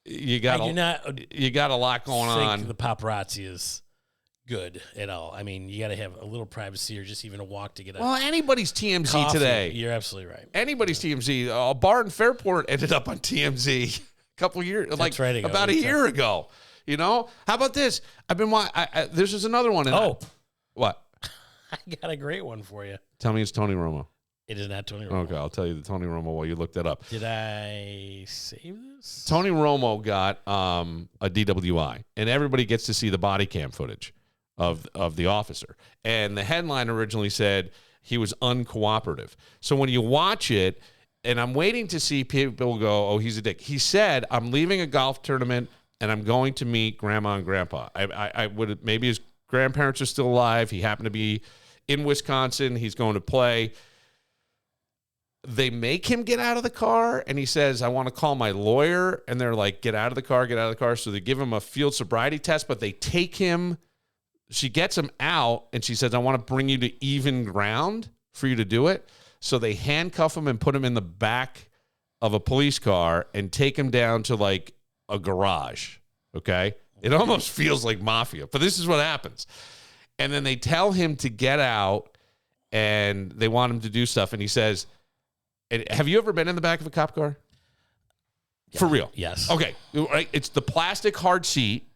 You got a lot going on. The paparazzi is good at all. I mean, you got to have a little privacy or just even a walk to get out. Well, anybody's TMZ coffee. Today. You're absolutely right. Anybody's TMZ. A bar in Fairport ended up on TMZ a couple years, about a year ago. How about this? I've been watching. This is another one. What? I got a great one for you. Tell me it's Tony Romo. It is not Tony Romo. Okay, I'll tell you the Tony Romo while you look that up. Did I save this? Tony Romo got a DWI, and everybody gets to see the body cam footage of the officer. And the headline originally said he was uncooperative. So when you watch it, and I'm waiting to see people go, oh, he's a dick. He said, I'm leaving a golf tournament, and I'm going to meet grandma and grandpa. I would maybe his grandparents are still alive. He happened to be in Wisconsin. He's going to play. They make him get out of the car, and he says, I want to call my lawyer. And they're like, get out of the car. So they give him a field sobriety test, but they take him. She gets him out, and she says, I want to bring you to even ground for you to do it. So they handcuff him and put him in the back of a police car and take him down to like a garage, okay? It almost feels like mafia, but this is what happens. And then they tell him to get out, and they want him to do stuff, and he says, have you ever been in the back of a cop car? Yeah. For real? Yes. Okay, right. It's the plastic hard seat.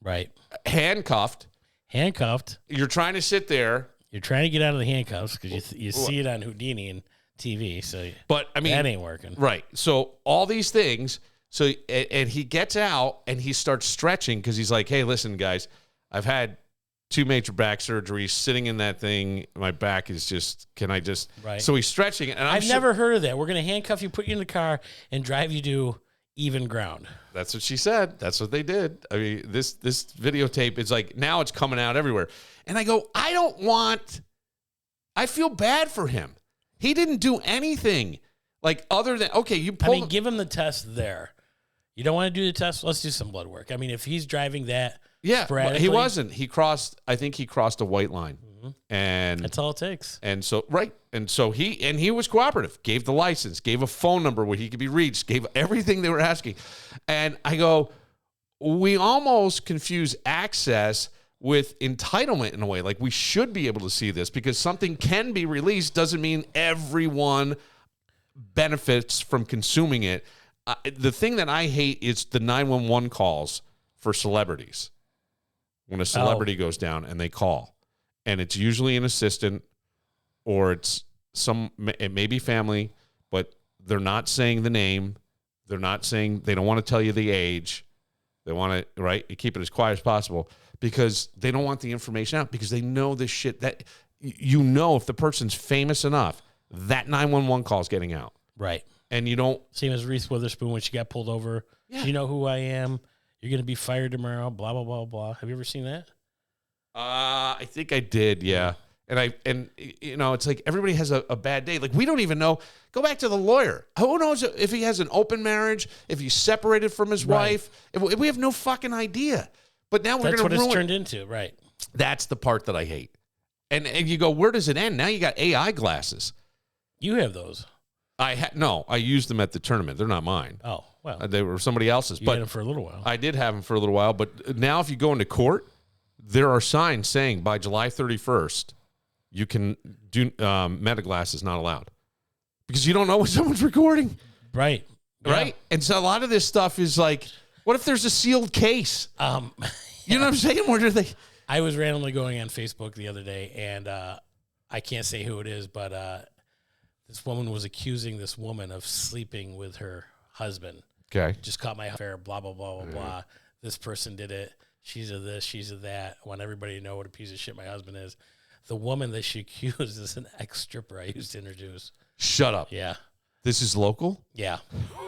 Right. Handcuffed. You're trying to sit there. You're trying to get out of the handcuffs because you see it on Houdini and TV. So, but I mean, that ain't working. Right. So all these things. So and he gets out and he starts stretching because he's like, hey, listen, guys, I've had 2 major back surgeries. Sitting in that thing, my back is just. Can I just? Right. So he's stretching, and I've never heard of that. We're going to handcuff you, put you in the car, and drive you to even ground. That's what she said. That's what they did. I mean, this videotape is like, now it's coming out everywhere. And I go, I feel bad for him. He didn't do anything. Like, other than, okay, you I pull. mean, give him the test there. You don't want to do the test? Let's do some blood work. I mean, if he's driving that sporadically. He wasn't. I think he crossed a white line. And that's all it takes. And so, right. And so he was cooperative, gave the license, gave a phone number where he could be reached, gave everything they were asking. And I go, we almost confuse access with entitlement in a way. Like, we should be able to see this because something can be released doesn't mean everyone benefits from consuming it. The thing that I hate is the 911 calls for celebrities. When a celebrity goes down and they call, and it's usually an assistant or it may be family, but they're not saying the name. They're not saying, they don't want to tell you the age. They want to, right? You keep it as quiet as possible because they don't want the information out because they know this shit that, if the person's famous enough, that 911 call is getting out. Right. And you don't. Same as Reese Witherspoon when she got pulled over. Yeah. You know who I am. You're going to be fired tomorrow. Blah, blah, blah, blah. Have you ever seen that? I think I did. Yeah. And it's like everybody has a bad day. Like, we don't even know. Go back to the lawyer. Who knows if he has an open marriage, if he's separated from his wife. If we have no fucking idea. But now we're going to ruin. That's what it's turned into. Right. That's the part that I hate. And you go, where does it end? Now you got AI glasses. You have those. No, I used them at the tournament. They're not mine. Oh, well. They were somebody else's. You had them for a little while. I did have them for a little while. But now if you go into court, there are signs saying by July 31st, you can do meta glasses not allowed. Because you don't know what someone's recording. Right. Right? Yeah. And so a lot of this stuff is like, what if there's a sealed case? You know what I'm saying? Where do they... I was randomly going on Facebook the other day, and I can't say who it is, but this woman was accusing this woman of sleeping with her husband. Okay. Just caught my affair, blah, blah, blah, blah, blah. This person did it. She's a this, she's a that. I want everybody to know what a piece of shit my husband is. The woman that she accused is an ex-stripper I used to introduce. Shut up. Yeah. This is local? Yeah.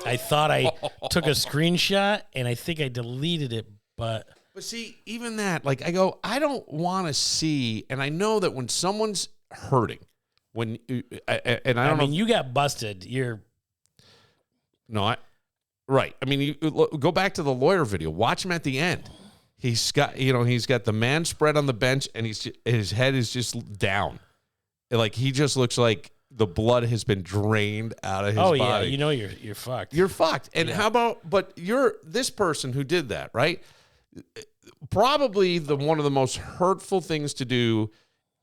I thought I took a screenshot, and I think I deleted it, but... But see, even that, like, I go, I don't want to see, and I know that when someone's hurting, when, and I don't know. You got busted. Right. I mean, you go back to the lawyer video. Watch him at the end. He's got the man spread on the bench, and his head is just down. Like, he just looks like the blood has been drained out of his body. Oh, yeah. You're fucked. You're fucked. And how about, but this person who did that, right? Probably one of the most hurtful things to do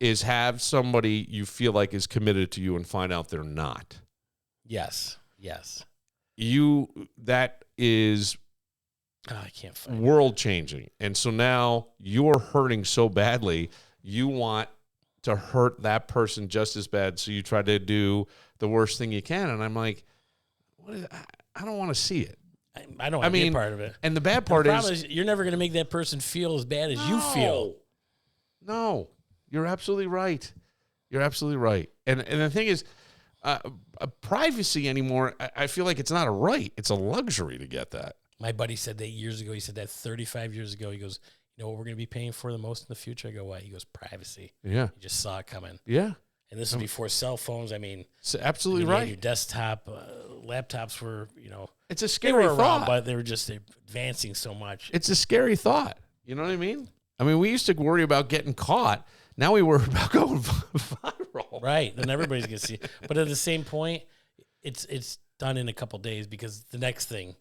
is have somebody you feel like is committed to you and find out they're not. Yes. That is I can't find world changing. And so now you're hurting so badly, you want to hurt that person just as bad. So you try to do the worst thing you can. And I'm like, I don't want to see it. I don't want to be a part of it. And the bad part is you're never going to make that person feel as bad as you feel. No, you're absolutely right. You're absolutely right. And the thing is, privacy anymore, I feel like it's not a right. It's a luxury to get that. My buddy said that years ago. He said that 35 years ago. He goes, you know what we're going to be paying for the most in the future? I go, what? He goes, privacy. Yeah. He just saw it coming. Yeah. And this is before cell phones. I mean, absolutely right. Your desktop, laptops were, it's a scary thought. Around, but they were just advancing so much. It's a scary thought. You know what I mean? I mean, we used to worry about getting caught. Now we worry about going viral. Right. Then everybody's going to see it. But at the same point, it's done in a couple days because the next thing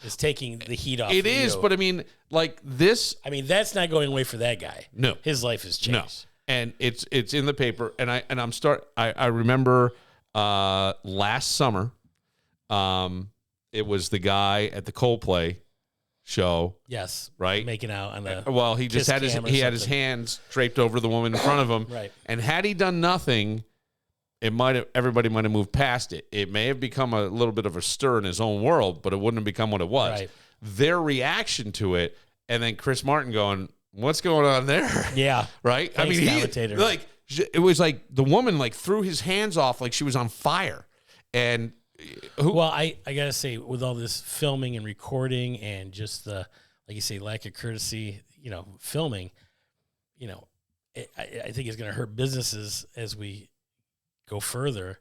is taking the heat off. It is, but I mean, like this. I mean, that's not going away for that guy. No. His life has changed. No. And it's in the paper, and I remember last summer, it was the guy at the Coldplay show. Yes, right, making out on the. Well, he just had his hands draped over the woman in front of him, right. And had he done nothing, everybody might have moved past it. It may have become a little bit of a stir in his own world, but it wouldn't have become what it was. Right. Their reaction to it, and then Chris Martin going, what's going on there? Yeah. Right? Thanks, I mean, it was like the woman threw his hands off like she was on fire. And well, I got to say, with all this filming and recording and just the, like you say, lack of courtesy, filming, I think it's going to hurt businesses as we go further.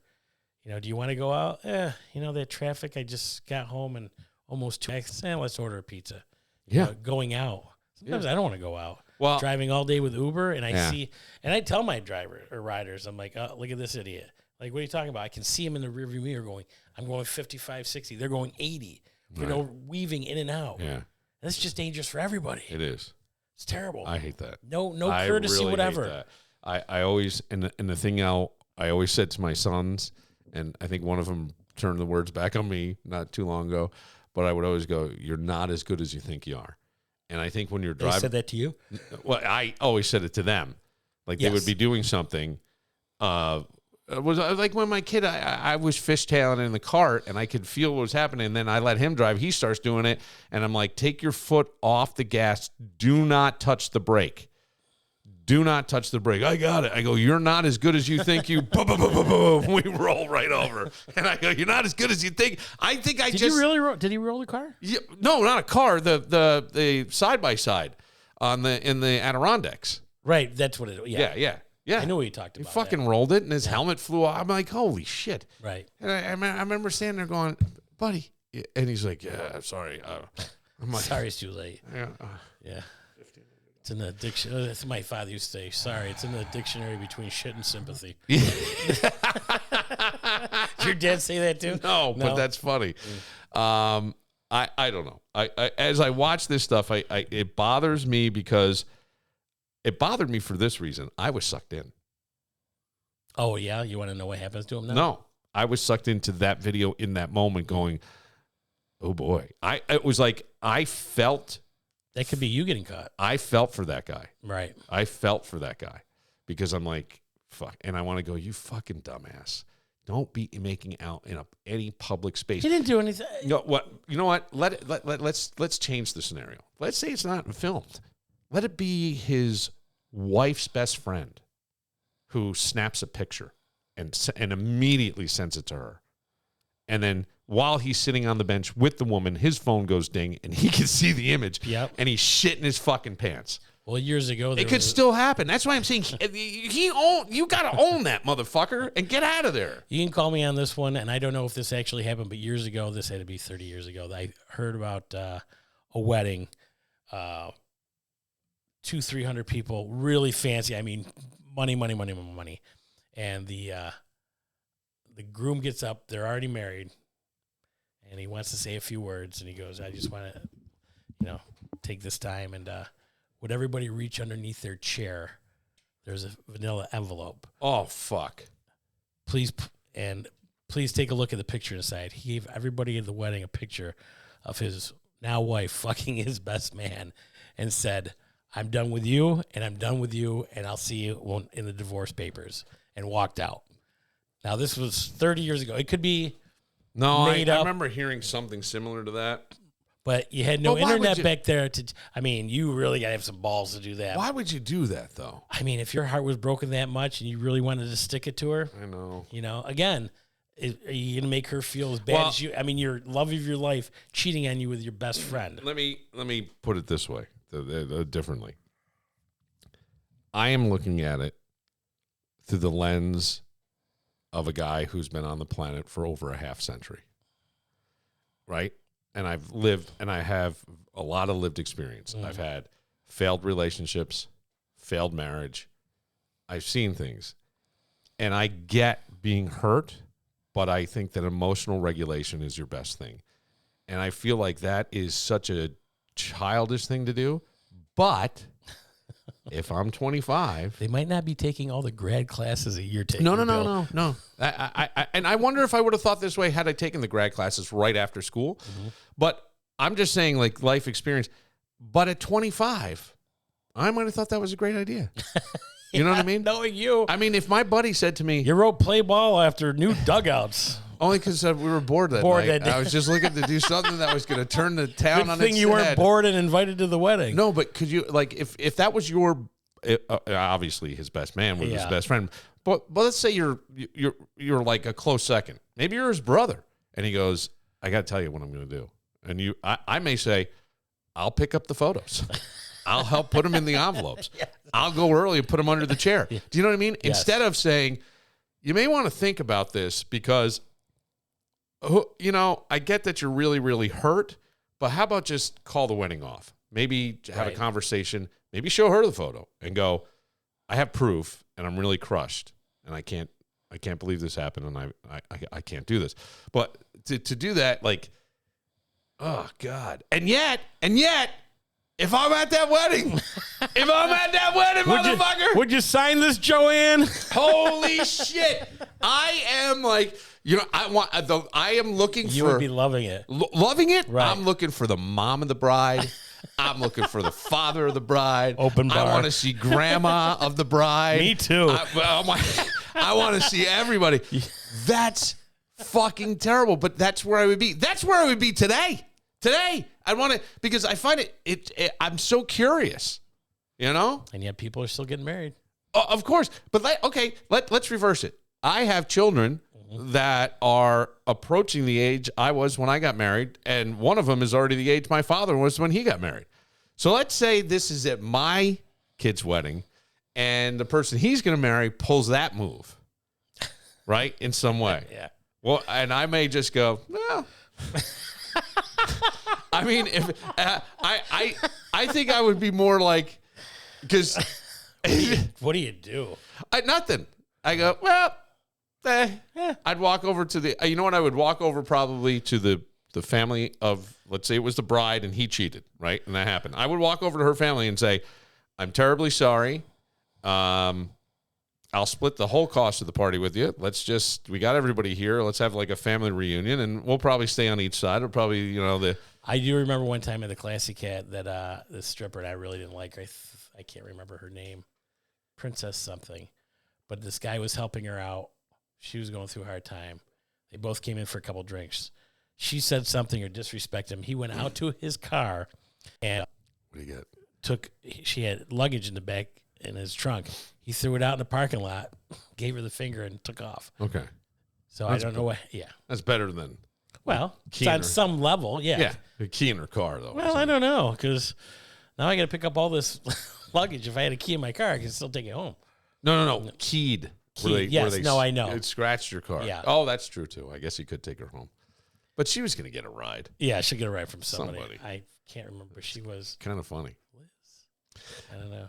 do you want to go out? That traffic, I just got home and almost 2 hours. Let's order a pizza. Going out. Sometimes I don't want to go out. Well, driving all day with Uber, and I tell my driver or riders, I'm like, oh, look at this idiot. Like, what are you talking about? I can see him in the rearview mirror I'm going 55, 60. They're going 80. Weaving in and out. Yeah. That's just dangerous for everybody. It is. It's terrible. I hate that. No courtesy, really whatever. Hate that. I always, and the thing I always said to my sons, and I think one of them turned the words back on me not too long ago, but I would always go, you're not as good as you think you are. And I think when you're driving... They said that to you? Well, I always said it to them. Like, they would be doing something. It was like when my kid, I was fishtailing in the cart, and I could feel what was happening, and then I let him drive. He starts doing it, and I'm like, take your foot off the gas. Do not touch the brake. Do not touch the brake. I got it. I go, you're not as good as you think you. Boom, boom, boom, boom, boom. We roll right over. And I go, you're not as good as you think. I think Did you really roll? Did he roll the car? Yeah, no, not a car. The side-by-side in the Adirondacks. Right. That's what it is. Yeah. I know what you talked about. He fucking rolled it, and his helmet flew off. I'm like, holy shit. Right. And I remember standing there going, buddy. And he's like, yeah, sorry. I'm like, sorry, it's too late. Yeah. It's in the dictionary. That's my father used to say. Sorry, it's in the dictionary between shit and sympathy. Did your dad say that too? No, but that's funny. I don't know. I as I watch this stuff, it bothers me because it bothered me for this reason. I was sucked in. Oh yeah, you want to know what happens to him now? No, I was sucked into that video in that moment, going, "Oh boy!" It was like I felt. That could be you getting caught. I felt for that guy. Right. I felt for that guy because I'm like, fuck. And I want to go, you fucking dumbass. Don't be making out in any public space. He didn't do anything. You know what? Let's change the scenario. Let's say it's not filmed. Let it be his wife's best friend who snaps a picture and immediately sends it to her. And then while he's sitting on the bench with the woman, his phone goes ding, and he can see the image. Yep. And he's shitting his fucking pants. Well, years ago, it could still happen. That's why I'm saying you got to own that motherfucker and get out of there. You can call me on this one, and I don't know if this actually happened, but years ago, this had to be 30 years ago. I heard about a wedding, 200-300 people, really fancy. I mean, money. And the groom gets up. They're already married. And he wants to say a few words, and he goes, I just want to, take this time and would everybody reach underneath their chair? There's a vanilla envelope. Oh, fuck. Please take a look at the picture inside. He gave everybody at the wedding a picture of his now wife fucking his best man and said, I'm done with you, and I'm done with you, and I'll see you in the divorce papers, and walked out. Now, this was 30 years ago. It could be I remember hearing something similar to that. But you had no internet back there. You really got to have some balls to do that. Why would you do that, though? I mean, if your heart was broken that much and you really wanted to stick it to her. I know. Again, are you going to make her feel as bad as you? I mean, your love of your life cheating on you with your best friend. Let me put it this way, differently. I am looking at it through the lens of a guy who's been on the planet for over a half century, right? And I've lived, and I have a lot of lived experience. I've had failed relationships, failed marriage. I've seen things. And I get being hurt, but I think that emotional regulation is your best thing. And I feel like that is such a childish thing to do. But if I'm 25... They might not be taking all the grad classes that you're taking. No. And I wonder if I would have thought this way had I taken the grad classes right after school. Mm-hmm. But I'm just saying, like, life experience. But at 25, I might have thought that was a great idea. You know what I mean? Knowing you. I mean, if my buddy said to me... You wrote play ball after new dugouts. Only because we were bored that night. I was just looking to do something that was going to turn the town on its head. Good thing you weren't bored and invited to the wedding. No, but could you, like, if that was your, obviously his best man was his best friend, but let's say you're like a close second. Maybe you're his brother, and he goes, I got to tell you what I'm going to do. And I may say, I'll pick up the photos. I'll help put them in the envelopes. Yes. I'll go early and put them under the chair. Do you know what I mean? Yes. Instead of saying, you may want to think about this because, I get that you're really, really hurt, but how about just call the wedding off? Maybe have a conversation, maybe show her the photo and go, I have proof and I'm really crushed and I can't believe this happened and I can't do this. But to do that, like, oh God. And yet, if I'm at that wedding, motherfucker. Would you sign this, Joanne? Holy shit. I am like, I am looking for. You would be loving it. Loving it? Right. I'm looking for the mom of the bride. I'm looking for the father of the bride. Open bar. I want to see grandma of the bride. Me too. I want to see everybody. That's fucking terrible, but that's where I would be. That's where I would be today. Today, I want to, because I find it I'm so curious, And yet people are still getting married. Of course. But let's reverse it. I have children that are approaching the age I was when I got married, and one of them is already the age my father was when he got married. So let's say this is at my kid's wedding, and the person he's going to marry pulls that move, right, in some way. Yeah. Well, and I may just go, well. I mean, if I think I would be more like, because what do you do? Nothing. I go, well, I'd walk over to the, I would walk over probably to the family of, let's say it was the bride and he cheated, right? And that happened. I would walk over to her family and say, I'm terribly sorry. I'll split the whole cost of the party with you. We got everybody here. Let's have like a family reunion, and we'll probably stay on each side. Or probably, I do remember one time at the Classy Cat that the stripper, and I really didn't like her. I can't remember her name. Princess something. But this guy was helping her out. She was going through a hard time. They both came in for a couple drinks. She said something or disrespected him. He went out to his car and what do you get? She had luggage in the back in his trunk. He threw it out in the parking lot, gave her the finger, and took off. Okay. So I don't know what. Yeah. That's better than. Well, it's on some level, yeah. Yeah. A key in her car, though. Well, I don't know, because now I got to pick up all this luggage. If I had a key in my car, I could still take it home. No. Keyed. Yes. I know. It scratched your car. Yeah. Oh, that's true, too. I guess you could take her home. But she was going to get a ride. Yeah, she'll get a ride from somebody. I can't remember. She was kind of funny. I don't know.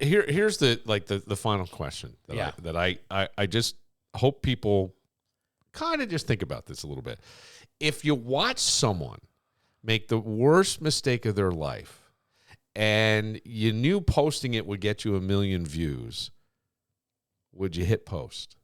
Here's the final question that I just hope people kind of just think about this a little bit. If you watch someone make the worst mistake of their life and you knew posting it would get you 1 million views, would you hit post?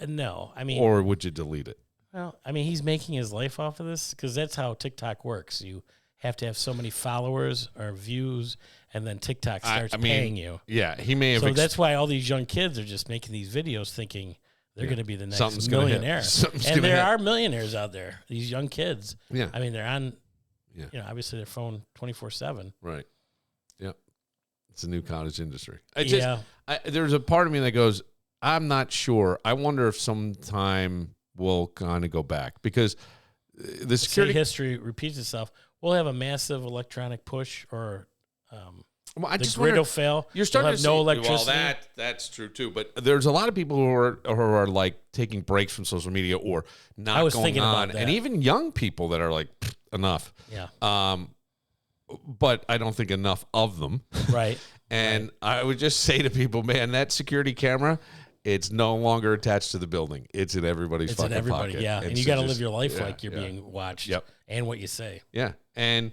No. I mean, or would you delete it? Well, I mean, he's making his life off of this because that's how TikTok works. You have to have so many followers or views, and then TikTok starts paying you. Yeah, he may have. So that's why all these young kids are just making these videos thinking they're going to be the next millionaire. And there are millionaires out there, these young kids. Yeah. I mean, they're on, obviously their phone 24/7. Right. Yep. It's a new cottage industry. There's a part of me that goes, I'm not sure. I wonder if sometime we'll kind of go back because the security history repeats itself. We'll have a massive electronic push, or the grid will fail. You're starting to see, no electricity. Well, that's true too. But there's a lot of people who are like taking breaks from social media or not I was going thinking on, about that. and even young people that are like enough. Yeah. But I don't think enough of them. Right. And I would just say to people, man, that security camera, it's no longer attached to the building. It's in everybody's fucking pocket. Yeah. And you got to live your life like you're being watched. Yep. And what you say. Yeah. And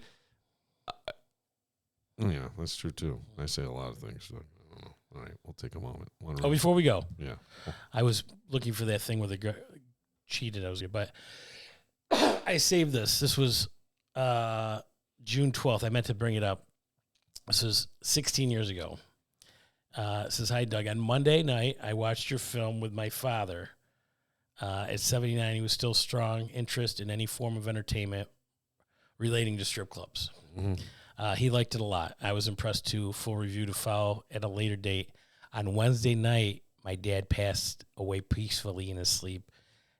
yeah, that's true too. I say a lot of things. So I don't know. All right, we'll take a moment. Before we go. Yeah. I was looking for that thing where the girl cheated. But I saved this. This was June 12th. I meant to bring it up. This was 16 years ago. It says, hi, Doug. On Monday night, I watched your film with my father. At 79, he was still strong interest in any form of entertainment relating to strip clubs. Mm-hmm. He liked it a lot. I was impressed, too. Full review to follow at a later date. On Wednesday night, my dad passed away peacefully in his sleep.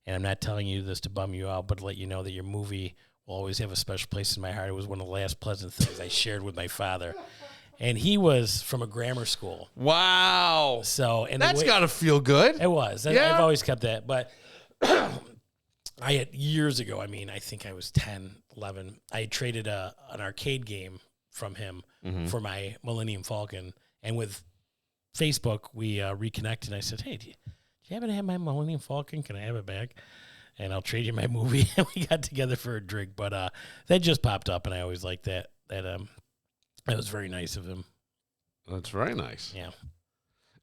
And I'm not telling you this to bum you out, but to let you know that your movie will always have a special place in my heart. It was one of the last pleasant things I shared with my father. and he was from a grammar school. Wow. So, and that's got to feel good. It was. Yeah. I've always kept that. But I had years ago, I mean, I think I was 10, 11. I had traded an arcade game from him for my Millennium Falcon. And with Facebook, we reconnected. I said, hey, do you happen to have my Millennium Falcon? Can I have it back? And I'll trade you my movie. And we got together for a drink. But that just popped up, and I always liked that. That was very nice of him. That's very nice. Yeah.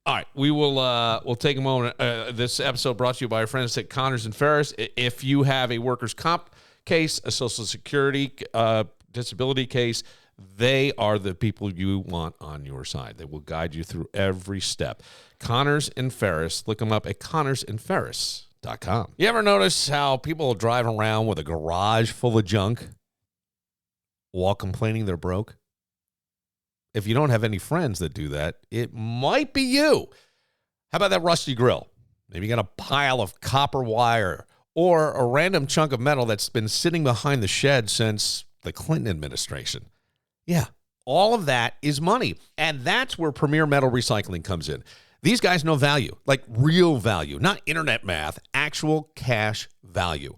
All right, we'll take a moment. This episode brought to you by our friends at Connors and Ferris. If you have a workers' comp case, a Social Security disability case, they are the people you want on your side. They will guide you through every step. Connors and Ferris. Look them up at connorsandferris.com. You ever notice how people drive around with a garage full of junk while complaining they're broke? If you don't have any friends that do that, it might be you. How about that rusty grill? Maybe you got a pile of copper wire or a random chunk of metal that's been sitting behind the shed since the Clinton administration. Yeah, all of that is money. And that's where Premier Metal Recycling comes in. These guys know value, like real value, not internet math, actual cash value.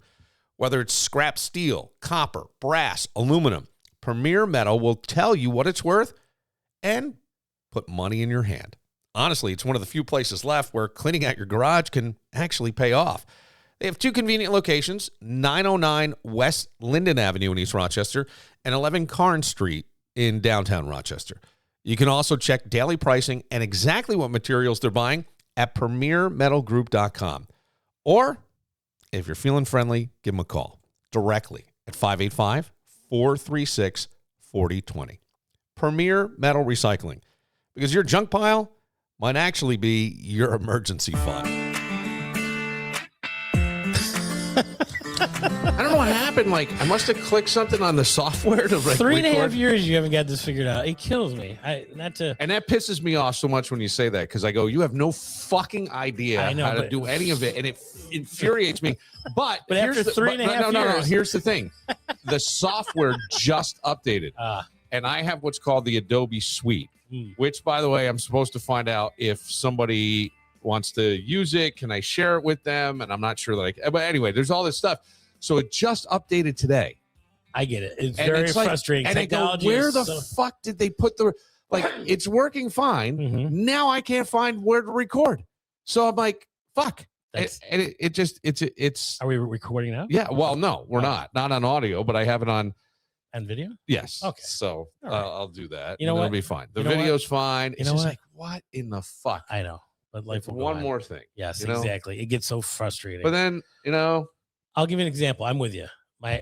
Whether it's scrap steel, copper, brass, aluminum, Premier Metal will tell you what it's worth and put money in your hand. Honestly, it's one of the few places left where cleaning out your garage can actually pay off. They have 2 convenient locations, 909 West Linden Avenue in East Rochester and 11 Carn Street in downtown Rochester. You can also check daily pricing and exactly what materials they're buying at premiermetalgroup.com. Or, if you're feeling friendly, give them a call directly at 585-436-4020. Premier Metal Recycling, because your junk pile might actually be your emergency fund. I don't know what happened. Like, I must have clicked something on the software to like 3.5 years you haven't got this figured out. It kills me. And that pisses me off so much when you say that, because I go, you have no fucking idea how to do any of it, and it infuriates me. But after 3.5 years, no. Here's the thing: the software just updated, and I have what's called the Adobe Suite, which, by the way, I'm supposed to find out if somebody wants to use it. Can I share it with them? And I'm not sure that I can. But anyway, there's all this stuff. So it just updated today. I get it. It's very frustrating. And technology. Where the fuck did they put the, like, it's working fine. Now I can't find where to record. So I'm like, fuck. It's. Are we recording now? Yeah. Well, no, we're not on audio, but I have it on video. Yes. Okay. So I'll do that. You know what? It'll be fine. The video's fine. It's just like, what in the fuck? I know. But life will go one on. more thing. Yes, exactly. It gets so frustrating. But then, I'll give you an example. I'm with you. I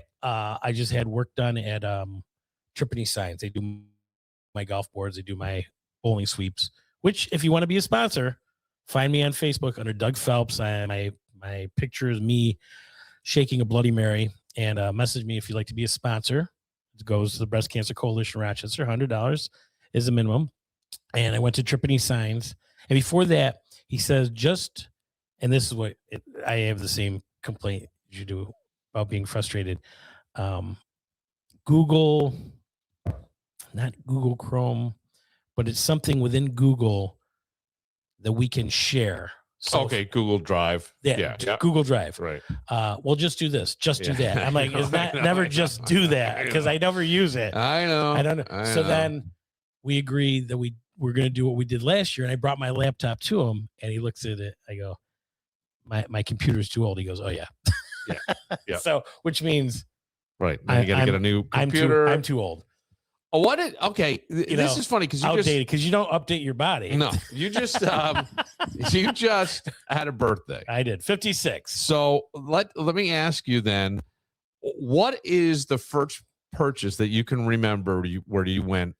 just had work done at Tripany Signs. They do my golf boards. They do my bowling sweeps, which, if you want to be a sponsor, find me on Facebook under Doug Phelps. My picture is me shaking a Bloody Mary, and message me if you'd like to be a sponsor. It goes to the Breast Cancer Coalition Rochester. $100 is the minimum. And I went to Tripany Signs. And before that, he says, and this is what I have the same complaint you do about being frustrated. Google, not Google Chrome, but it's something within Google that we can share. So okay, Google Drive. Yeah. Google Drive. Right. Well, just do this. Just do that. I'm like, it's not never just do that, because I never use it. I know. I don't know. So then we agreed that we're going to do what we did last year, and I brought my laptop to him, and he looks at it. I go, my computer's too old. He goes, oh yeah. Yeah. So, which means, right. Now you got to get a new computer. I'm too old. Oh, what? This is funny because you outdated, because you don't update your body. No, you just you just had a birthday. I did 56. So let me ask you then, what is the first purchase that you can remember where you went,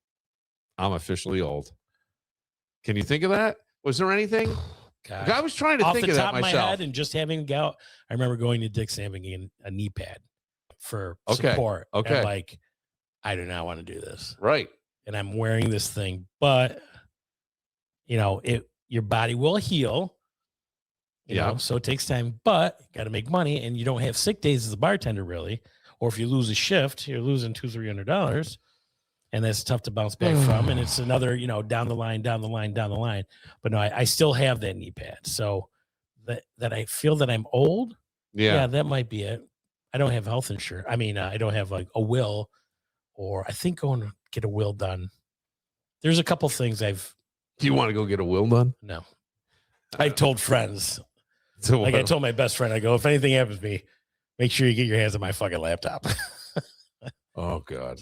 I'm officially old? Can you think of that? Was there anything? God. I was trying to think of that myself. Off the top of my head, and just having a gout, I remember going to Dick's having a knee pad for support. Okay. And like, I do not want to do this. Right. And I'm wearing this thing, but your body will heal. You know, so it takes time, but you got to make money, and you don't have sick days as a bartender, really. Or if you lose a shift, you're losing $200-300. and that's tough to bounce back from. And it's another, down the line. But no, I still have that knee pad. So that I feel that I'm old. Yeah, that might be it. I don't have health insurance. I mean, I don't have like a will, or I think going to get a will done. There's a couple things Do you want to go get a will done? No. I've told friends. So I told my best friend, I go, if anything happens to me, make sure you get your hands on my fucking laptop. Oh God.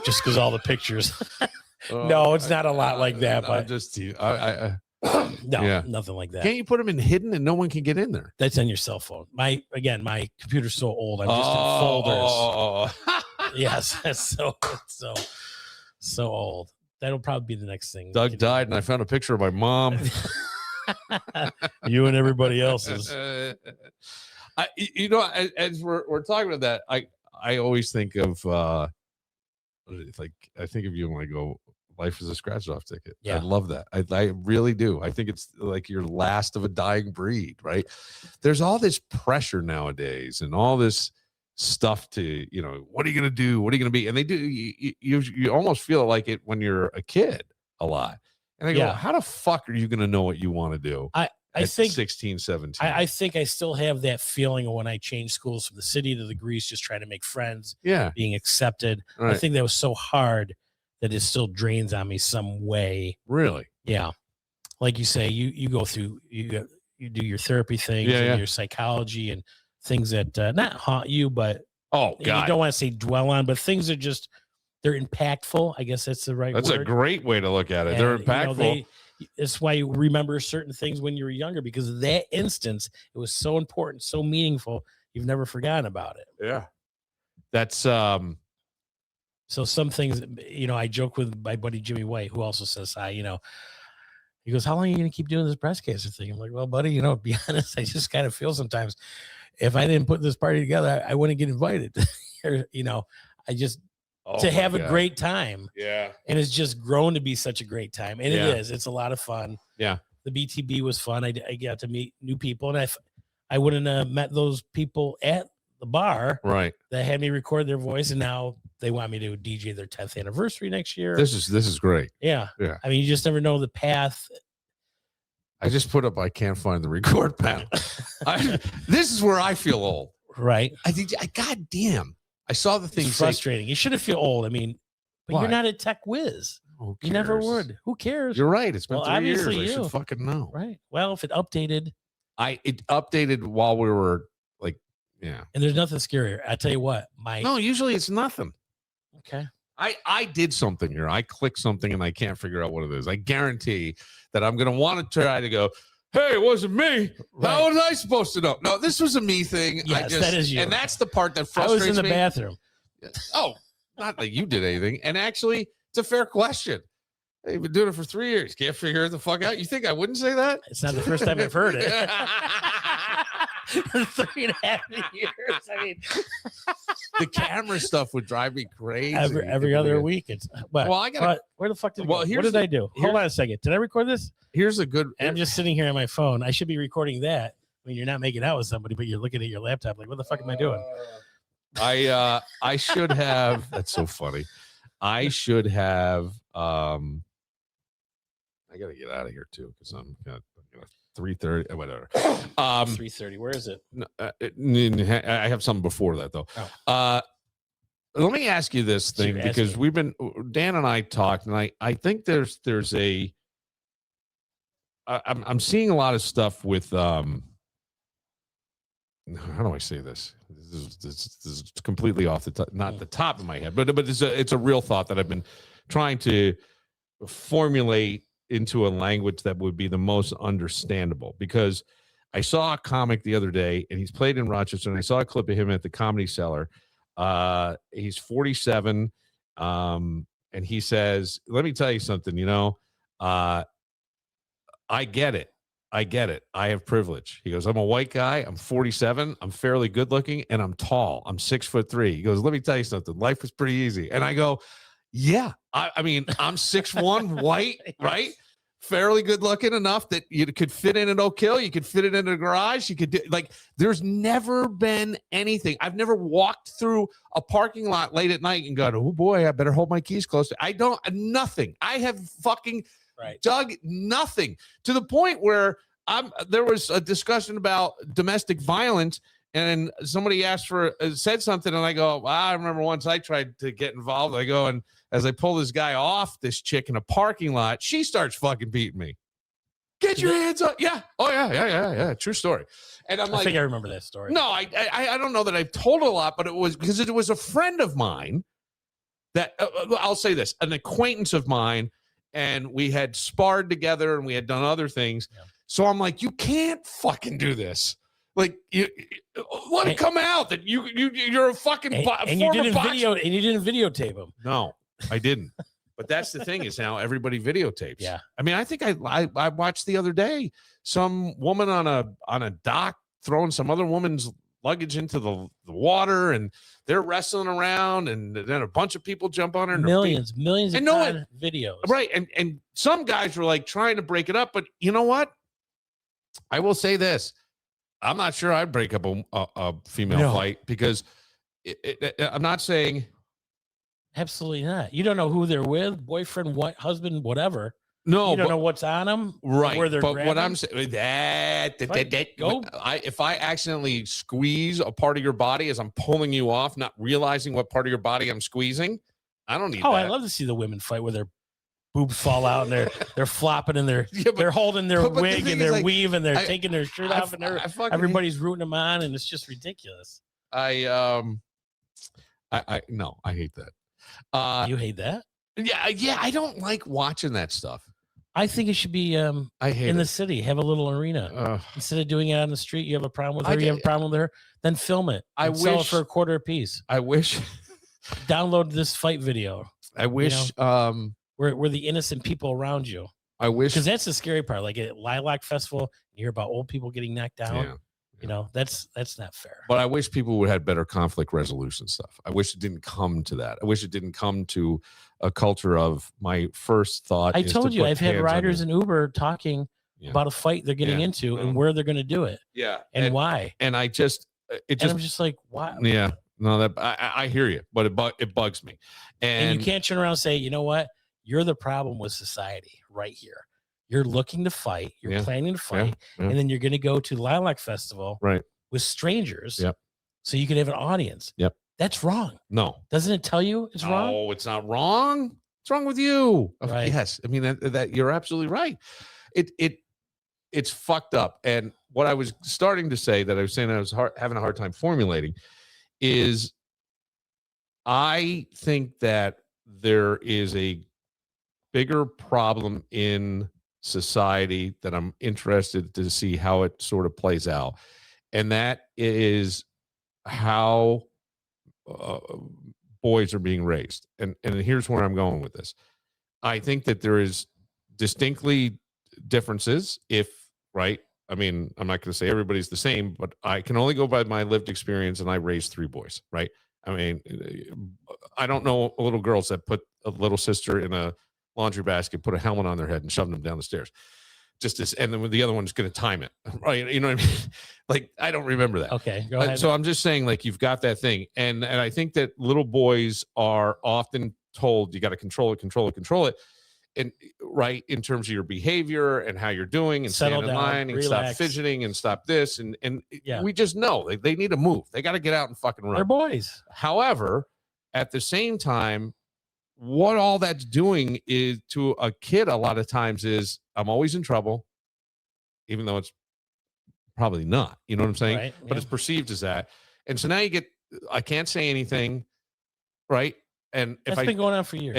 Just because all the pictures. No, it's not a lot like that, but I'm just nothing like that. Can't you put them in hidden and no one can get in there? That's on your cell phone. My computer's so old. I'm just in folders. Yes, that's so old. That'll probably be the next thing. Doug died, and I found a picture of my mom. You and everybody else's. As we're talking about that, I always think of I think of you when I go, life is a scratch off ticket. Yeah. I love that. I really do. I think it's like your last of a dying breed, right? There's all this pressure nowadays and all this stuff to, what are you going to do? What are you going to be? And they do, you almost feel like it when you're a kid a lot. And I go, how the fuck are you going to know what you want to do? I think 16, 17. I think I still have that feeling of when I changed schools from the city to the Greece, just trying to make friends, being accepted. Right. I think that was so hard that it still drains on me some way. Really? Yeah. Like you say, you go through, you do your therapy things and your psychology and things that not haunt you, but God, you don't want to say dwell on, but things are just, they're impactful. I guess that's the right word. That's a great way to look at it. And, they're impactful. It's why you remember certain things when you were younger, because of that instance, it was so important, so meaningful. You've never forgotten about it. Yeah. That's so some things, I joke with my buddy Jimmy White, who also says hi, he goes, how long are you going to keep doing this breast cancer thing? I'm like, well, buddy, to be honest, I just kind of feel sometimes if I didn't put this party together, I wouldn't get invited. I just, to have a great time. Yeah. And it's just grown to be such a great time. And it is. It's a lot of fun. Yeah. The BTB was fun. I got to meet new people. And I wouldn't have met those people at the bar. Right. That had me record their voice. And now they want me to DJ their 10th anniversary next year. This is great. Yeah. Yeah. I mean, you just never know the path. I just put up, I can't find the record panel. This is where I feel old. Right. God damn. I saw the thing. It's frustrating. You shouldn't feel old. I mean, but Why? You're not a tech whiz. You never would. Who cares? You're right. It's been 3 years. Obviously I should fucking know. Right. Well, if it updated. It updated while we were like, yeah. And there's nothing scarier. I tell you what. No, usually it's nothing. Okay. I did something here. I clicked something and I can't figure out what it is. I guarantee that I'm going to want to try to go, hey, it wasn't me. Right. How was I supposed to know? No, this was a me thing. Yes, that is you. And that's the part that frustrates me. I was in the bathroom. Oh, not like you did anything. And actually, it's a fair question. Hey, you've been doing it for 3 years. Can't figure it the fuck out. You think I wouldn't say that? It's not the first time I've heard it. 3.5 years. I mean, the camera stuff would drive me crazy. Every other week. It's well, I got. Where the fuck did it go? What did I do? Hold on a second. Did I record this? Here's a good. I'm just sitting here on my phone. I should be recording that. I mean, you're not making out with somebody, but you're looking at your laptop like, what the fuck am I doing? I should have. That's so funny. I should have. I gotta get out of here too because I'm gonna 3:30 whatever. 3:30. Where is it? I have something before that though. Oh. Let me ask you this thing because Dan and I talked, and I think there's a. I'm seeing a lot of stuff with how do I say this? This is completely off the top, not the top of my head, but it's a real thought that I've been trying to formulate into a language that would be the most understandable. Because I saw a comic the other day, and he's played in Rochester, and I saw a clip of him at the Comedy Cellar. He's 47, and he says, "Let me tell you something. I get it. I have privilege." He goes, "I'm a white guy. I'm 47. I'm fairly good looking, and I'm tall. I'm 6'3". He goes, "Let me tell you something. Life was pretty easy." And I go, "Yeah. I mean, I'm 6'1", white, right? fairly good looking enough that you could fit in an Oak Hill. You could fit it in a garage. You could do, like, there's never been anything. I've never walked through a parking lot late at night and gone, oh boy, I better hold my keys close. Nothing. I have fucking dug nothing, to the point where there was a discussion about domestic violence, and somebody said something, and I go, I remember once I tried to get involved. I go, and as I pull this guy off this chick in a parking lot, she starts fucking beating me. Get your hands up. Yeah. Oh, yeah. True story. And I'm like, I think I remember that story. No, I don't know that I've told a lot, but it was because it was a friend of mine that I'll say this, an acquaintance of mine, and we had sparred together and we had done other things. Yeah. So I'm like, you can't fucking do this. Like, you let it come out that you're a fucking and you didn't videotape him. No, I didn't. But that's the thing, is now everybody videotapes. Yeah. I mean, I think I watched the other day some woman on a dock throwing some other woman's luggage into the water, and they're wrestling around, and then a bunch of people jump on her. And millions of videos. Right. And some guys were like trying to break it up, but you know what? I will say this. I'm not sure I'd break up a female fight, because I'm not saying. Absolutely not. You don't know who they're with, boyfriend, husband, whatever. No, you don't know what's on them, right? Where they're but grabbing. What I'm saying, if I accidentally squeeze a part of your body as I'm pulling you off, not realizing what part of your body I'm squeezing, I don't need that. I love to see the women fight where their boobs fall out and they're flopping and they're holding their wig and their weave and they're taking their shirt off and everybody's rooting them on, and it's just ridiculous. I hate that. You hate that? Yeah. I don't like watching that stuff. I think it should be I hate in the city. Have a little arena instead of doing it on the street. You have a problem with her. You have a problem with her. Then film it. Sell it for $0.25 a piece. I wish. Download this fight video. I wish. We're the innocent people around you. I wish, because that's the scary part. Like at Lilac Festival, you hear about old people getting knocked down. Yeah. You know, that's not fair. But I wish people would have better conflict resolution stuff. I wish it didn't come to that. I wish it didn't come to a culture of my first thought. I told you, I've had riders in Uber talking about a fight they're getting into and where they're going to do it. Yeah. And why. And I'm just like, why? Yeah. No, that I hear you, but it bugs me. And you can't turn around and say, you know what? You're the problem with society right here. You're looking to fight. You're planning to fight. And then you're going to go to Lilac Festival with strangers. Yep. So you can have an audience. Yep. That's wrong. No. Doesn't it tell you it's wrong? No, it's not wrong. What's wrong with you? Right. Yes. I mean, that you're absolutely right. It's fucked up. And what I was starting to say, that I was saying I was having a hard time formulating, is I think that there is a bigger problem in society that I'm interested to see how it sort of plays out. And that is how boys are being raised. And here's where I'm going with this. I think that there is distinctly differences I mean, I'm not going to say everybody's the same, but I can only go by my lived experience, and I raised 3 boys, right? I mean, I don't know little girls that put a little sister in a laundry basket, put a helmet on their head, and shove them down the stairs. And then the other one's going to time it, right? You know what I mean? Like, I don't remember that. Okay, go ahead. So I'm just saying, like, you've got that thing, and I think that little boys are often told you got to control it, and right in terms of your behavior and how you're doing, and settle stand in down, line, and relax. stop fidgeting, and stop this, and we just know they need to move. They got to get out and fucking run. They're boys. However, at the same time, what all that's doing is to a kid a lot of times is, I'm always in trouble, even though it's probably not, you know what I'm saying? Right, but it's perceived as that. And so now I can't say anything, right? And that's been going on for years.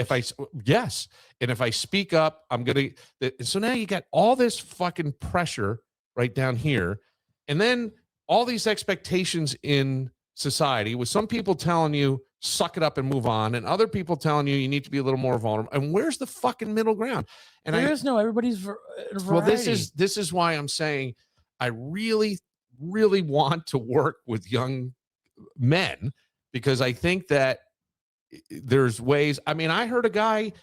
And if I speak up, I'm going to, so now you got all this fucking pressure right down here. And then all these expectations in society, with some people telling you, suck it up and move on, and other people telling you need to be a little more vulnerable. And where's the fucking middle ground? And everybody's variety. Well, this is why I'm saying I really, really want to work with young men, because I think that there's ways. I mean, I heard a guy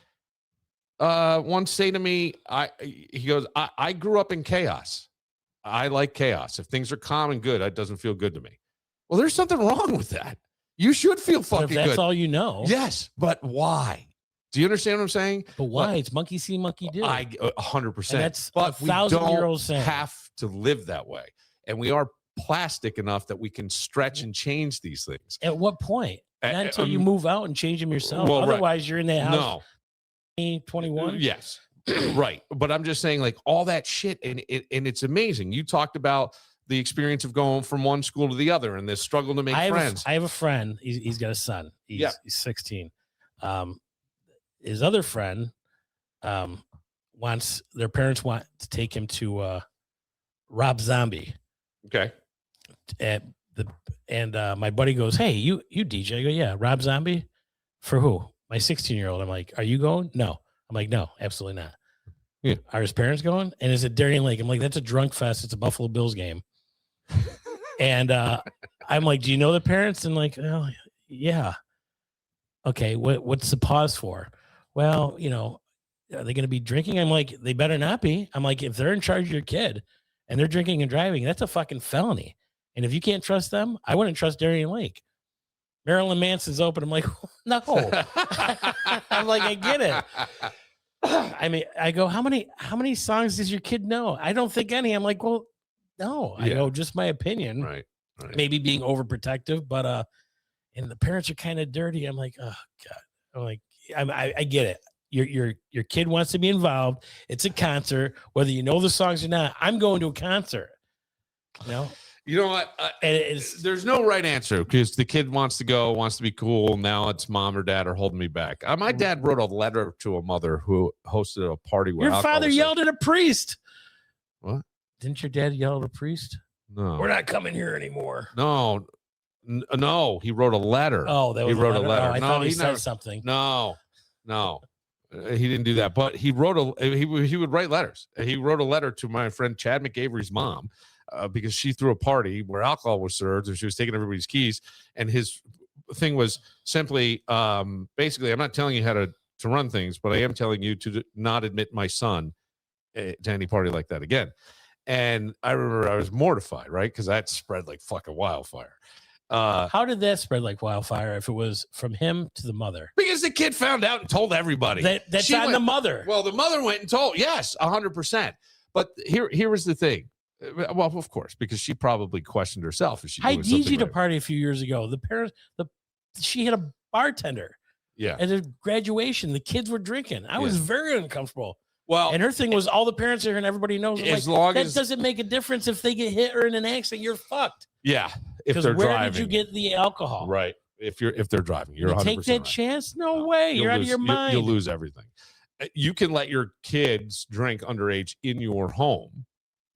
once say to me, he goes, I grew up in chaos. I like chaos. If things are calm and good, it doesn't feel good to me. Well, there's something wrong with that. You should feel fucking good. If that's all you know. Yes, but why? Do you understand what I'm saying? But why? It's monkey see, monkey do. 100%. That's but we 1,000-year-old saying. Have to live that way. And we are plastic enough that we can stretch and change these things. At what point? Not until you move out and change them yourself. Well, otherwise, you're in that house. No. 21. Yes. Right. But I'm just saying, like, all that shit, and it's amazing. You talked about the experience of going from one school to the other and this struggle to make friends. I have a friend. He's got a son. He's 16. His other friend their parents want to take him to Rob Zombie. Okay. And my buddy goes, "Hey, you DJ?" I go, "Yeah, Rob Zombie." For who? My 16-year-old. I'm like, "Are you going?" No. I'm like, "No, absolutely not." Yeah. Are his parents going? And is it Darien Lake? I'm like, "That's a drunk fest. It's a Buffalo Bills game." And I'm like, "Do you know the parents?" And like, "Oh, yeah." Okay, what's the pause for? Well, are they going to be drinking? I'm like, they better not be. I'm like, if they're in charge of your kid and they're drinking and driving, that's a fucking felony. And if you can't trust them, I wouldn't trust Darien Lake. Marilyn Manson's open. I'm like, no. I'm like, I get it. I mean, I go, how many songs does your kid know? I don't think any. I'm like, well, no. I go, just my opinion. Right. Maybe being overprotective, but and the parents are kind of dirty. I'm like, oh God. I'm like, I get it. Your kid wants to be involved. It's a concert, whether you know the songs or not. I'm going to a concert. You know what? There's no right answer because the kid wants to go, wants to be cool. Now it's mom or dad are holding me back. My dad wrote a letter to a mother who hosted a party where your father yelled at a priest. What? Didn't your dad yell at a priest? No. We're not coming here anymore. No. No, he wrote a letter. Oh, he wrote a letter. Oh, I thought he said something. No. He didn't do that, but he wrote he would write letters. He wrote a letter to my friend Chad McAvery's mom because she threw a party where alcohol was served and she was taking everybody's keys. And his thing was simply, basically, I'm not telling you how to run things, but I am telling you to not admit my son to any party like that again. And I remember I was mortified, right? Because that spread like fucking wildfire. How did that spread like wildfire if it was from him to the mother? Because the kid found out and told everybody. That's on the mother. Well, the mother went and told. Yes, 100%. But here was the thing. Well, of course, because she probably questioned herself. If she I DJ'd a party a few years ago. The parents, she had a bartender. Yeah. At a graduation, the kids were drinking. I was very uncomfortable. Well, and her thing was all the parents are here and everybody knows. That doesn't make a difference if they get hit or in an accident. You're fucked. Yeah, if they're where driving. Did you get the alcohol? Right. If they're driving, you're 100% take that right. chance. No way. You're out of your mind. You'll lose everything. You can let your kids drink underage in your home,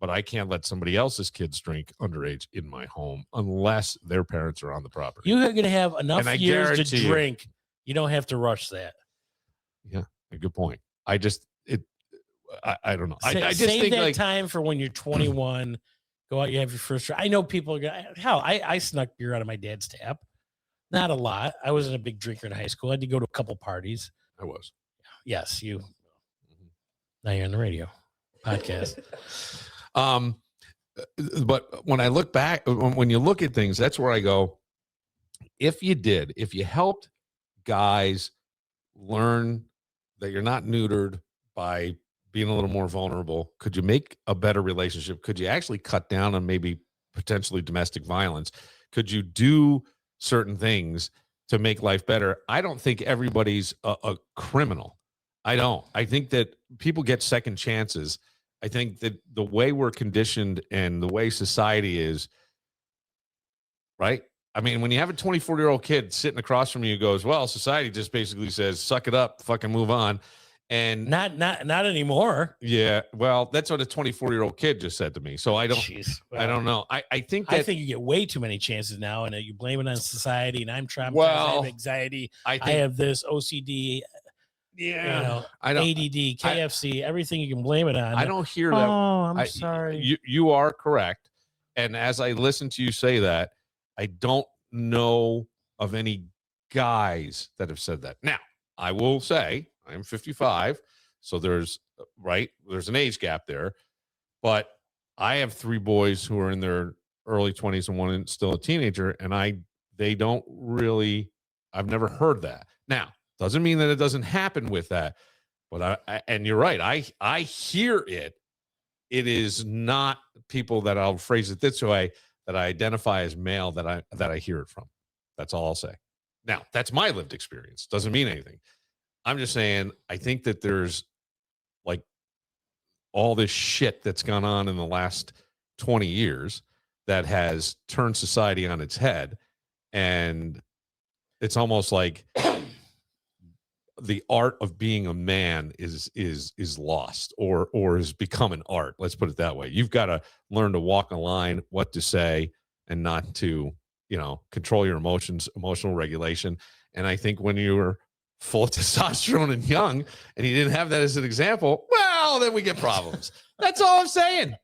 but I can't let somebody else's kids drink underage in my home unless their parents are on the property. You're going to have enough years to drink. You don't have to rush that. Yeah, a good point. I don't know. I just save think that time for when you're 21. Go out, you have your first try. I know people are going, hell, I snuck beer out of my dad's tap. Not a lot. I wasn't a big drinker in high school. I had to go to a couple parties. I was. Yes, you. Now you're on the radio podcast. But when I look back, when you look at things, that's where I go, if you helped guys learn that you're not neutered by being a little more vulnerable, could you make a better relationship? Could you actually cut down on maybe potentially domestic violence? Could you do certain things to make life better? I don't think everybody's a criminal. I don't. I think that people get second chances. I think that the way we're conditioned and the way society is, right? I mean, when you have a 24-year-old kid sitting across from you who goes, well, society just basically says, suck it up, fucking move on. And not anymore. Yeah. Well, that's what a 24-year-old kid just said to me. So I don't, I don't know. I think you get way too many chances now, and you blame it on society. And I'm traumatized. Well, I have anxiety. I have this OCD. Yeah. ADD, KFC, everything you can blame it on. I don't hear that. Oh, I'm sorry. You are correct. And as I listen to you say that, I don't know of any guys that have said that. Now, I will say, I'm 55. So there's an age gap there. But I have 3 boys who are in their early 20s and one still a teenager, and they don't really, I've never heard that. Now, doesn't mean that it doesn't happen with that, but and you're right, I hear it. It is not people that, I'll phrase it this way, that I identify as male that I hear it from. That's all I'll say. Now, that's my lived experience. Doesn't mean anything. I'm just saying, I think that there's like all this shit that's gone on in the last 20 years that has turned society on its head. And it's almost like the art of being a man is lost or has become an art. Let's put it that way. You've got to learn to walk a line, what to say and not to, control your emotions, emotional regulation. And I think when you were full of testosterone and young and you didn't have that as an example, well, then we get problems. That's all I'm saying.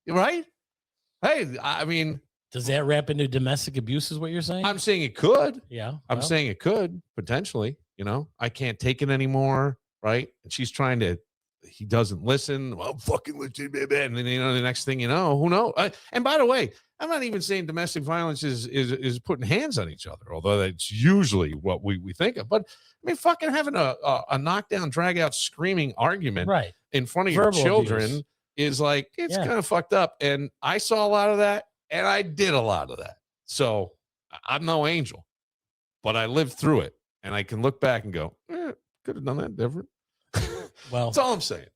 Right? Hey, I mean, does that wrap into domestic abuse is what you're saying? I'm saying it could. Yeah. I'm saying it could potentially, I can't take it anymore. Right. And she's trying to, he doesn't listen. Well, fucking listen, baby. And then, the next thing you know, who knows? And by the way, I'm not even saying domestic violence is putting hands on each other, although that's usually what we think of. But I mean, fucking having a knockdown, drag out, screaming argument in front of Verbal your children abuse is like, it's kind of fucked up. And I saw a lot of that. And I did a lot of that. So I'm no angel, but I lived through it. And I can look back and go, could have done that different. Well, that's all I'm saying.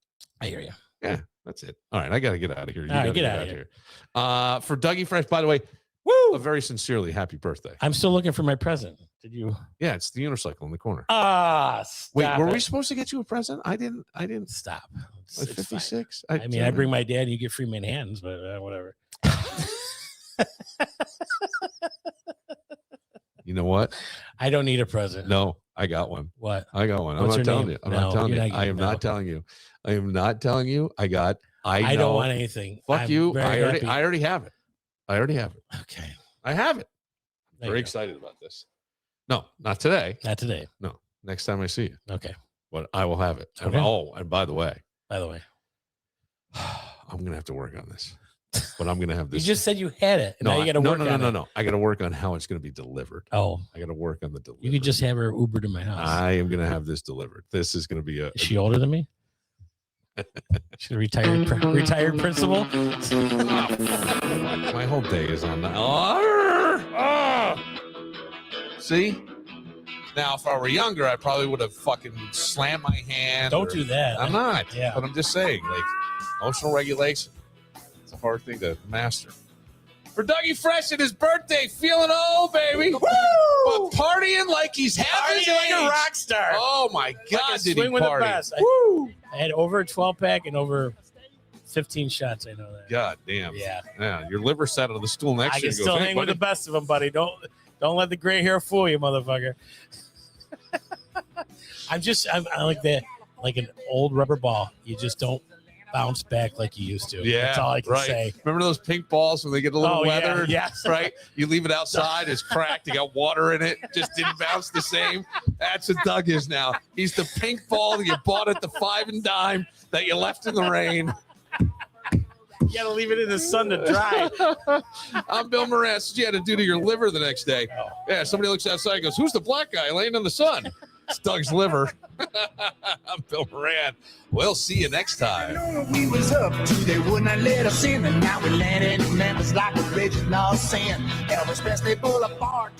I hear you. Yeah, that's it. All right, I got to get out of here. All right, get out of here. For Dougie Fresh, by the way, woo! A very sincerely happy birthday. I'm still looking for my present. Did you? Yeah, it's the unicycle in the corner. Wait, were we supposed to get you a present? I didn't. Stop. Like 56? I mean, I bring my dad and you get free Manhattans, but whatever. You know what? I don't need a present. No, I got one. What? I got one. I'm What's not your telling name? you. I'm not telling you. I am not telling you. I am not telling you. I don't want anything. Fuck you. I already have it. Okay. I have it. I'm very excited about this. No, not today. Not today. No. Next time I see you. Okay. But I will have it. Okay. And by the way, I'm gonna have to work on this. But I'm gonna have this. You just said you had it. No, now you got to work on it. No. I got to work on how it's gonna be delivered. Oh, I got to work on the delivery. You could just have her Uber to my house. I am gonna have this delivered. This is gonna be Is she older than me? She's a retired principal. My whole day is on that. See? Now, if I were younger, I probably would have fucking slammed my hand. Don't do that. I'm not. Yeah. But I'm just saying, like, emotional regulation. It's a hard thing to master. For Dougie Fresh and his birthday, feeling old, baby. Woo! But partying like he's having his like a age. rock star. Oh, my God, like did he with party. The best. Woo! I had over a 12-pack and over 15 shots. I know that. God damn. Yeah. Your liver sat on the stool next I to you. can still hang with the best of them, buddy. Don't let the gray hair fool you, motherfucker. I'm like that, like an old rubber ball. You just don't bounce back like you used to. Yeah, that's all I can say. Remember those pink balls when they get a little weathered? Yeah, yes. Right? You leave it outside, it's cracked, you got water in it, just didn't bounce the same. That's what Doug is now. He's the pink ball that you bought at the 5 and dime that you left in the rain. You got to leave it in the sun to dry. I'm Bill Moran. That's what you had to do to your liver the next day. Oh. Yeah, somebody looks outside and goes, who's the black guy laying in the sun? It's Doug's liver. I'm Bill Moran. We'll see you next time. We was up to they would not let us in, and now we landed in Memphis like original sin. Elvis Presley Boulevard.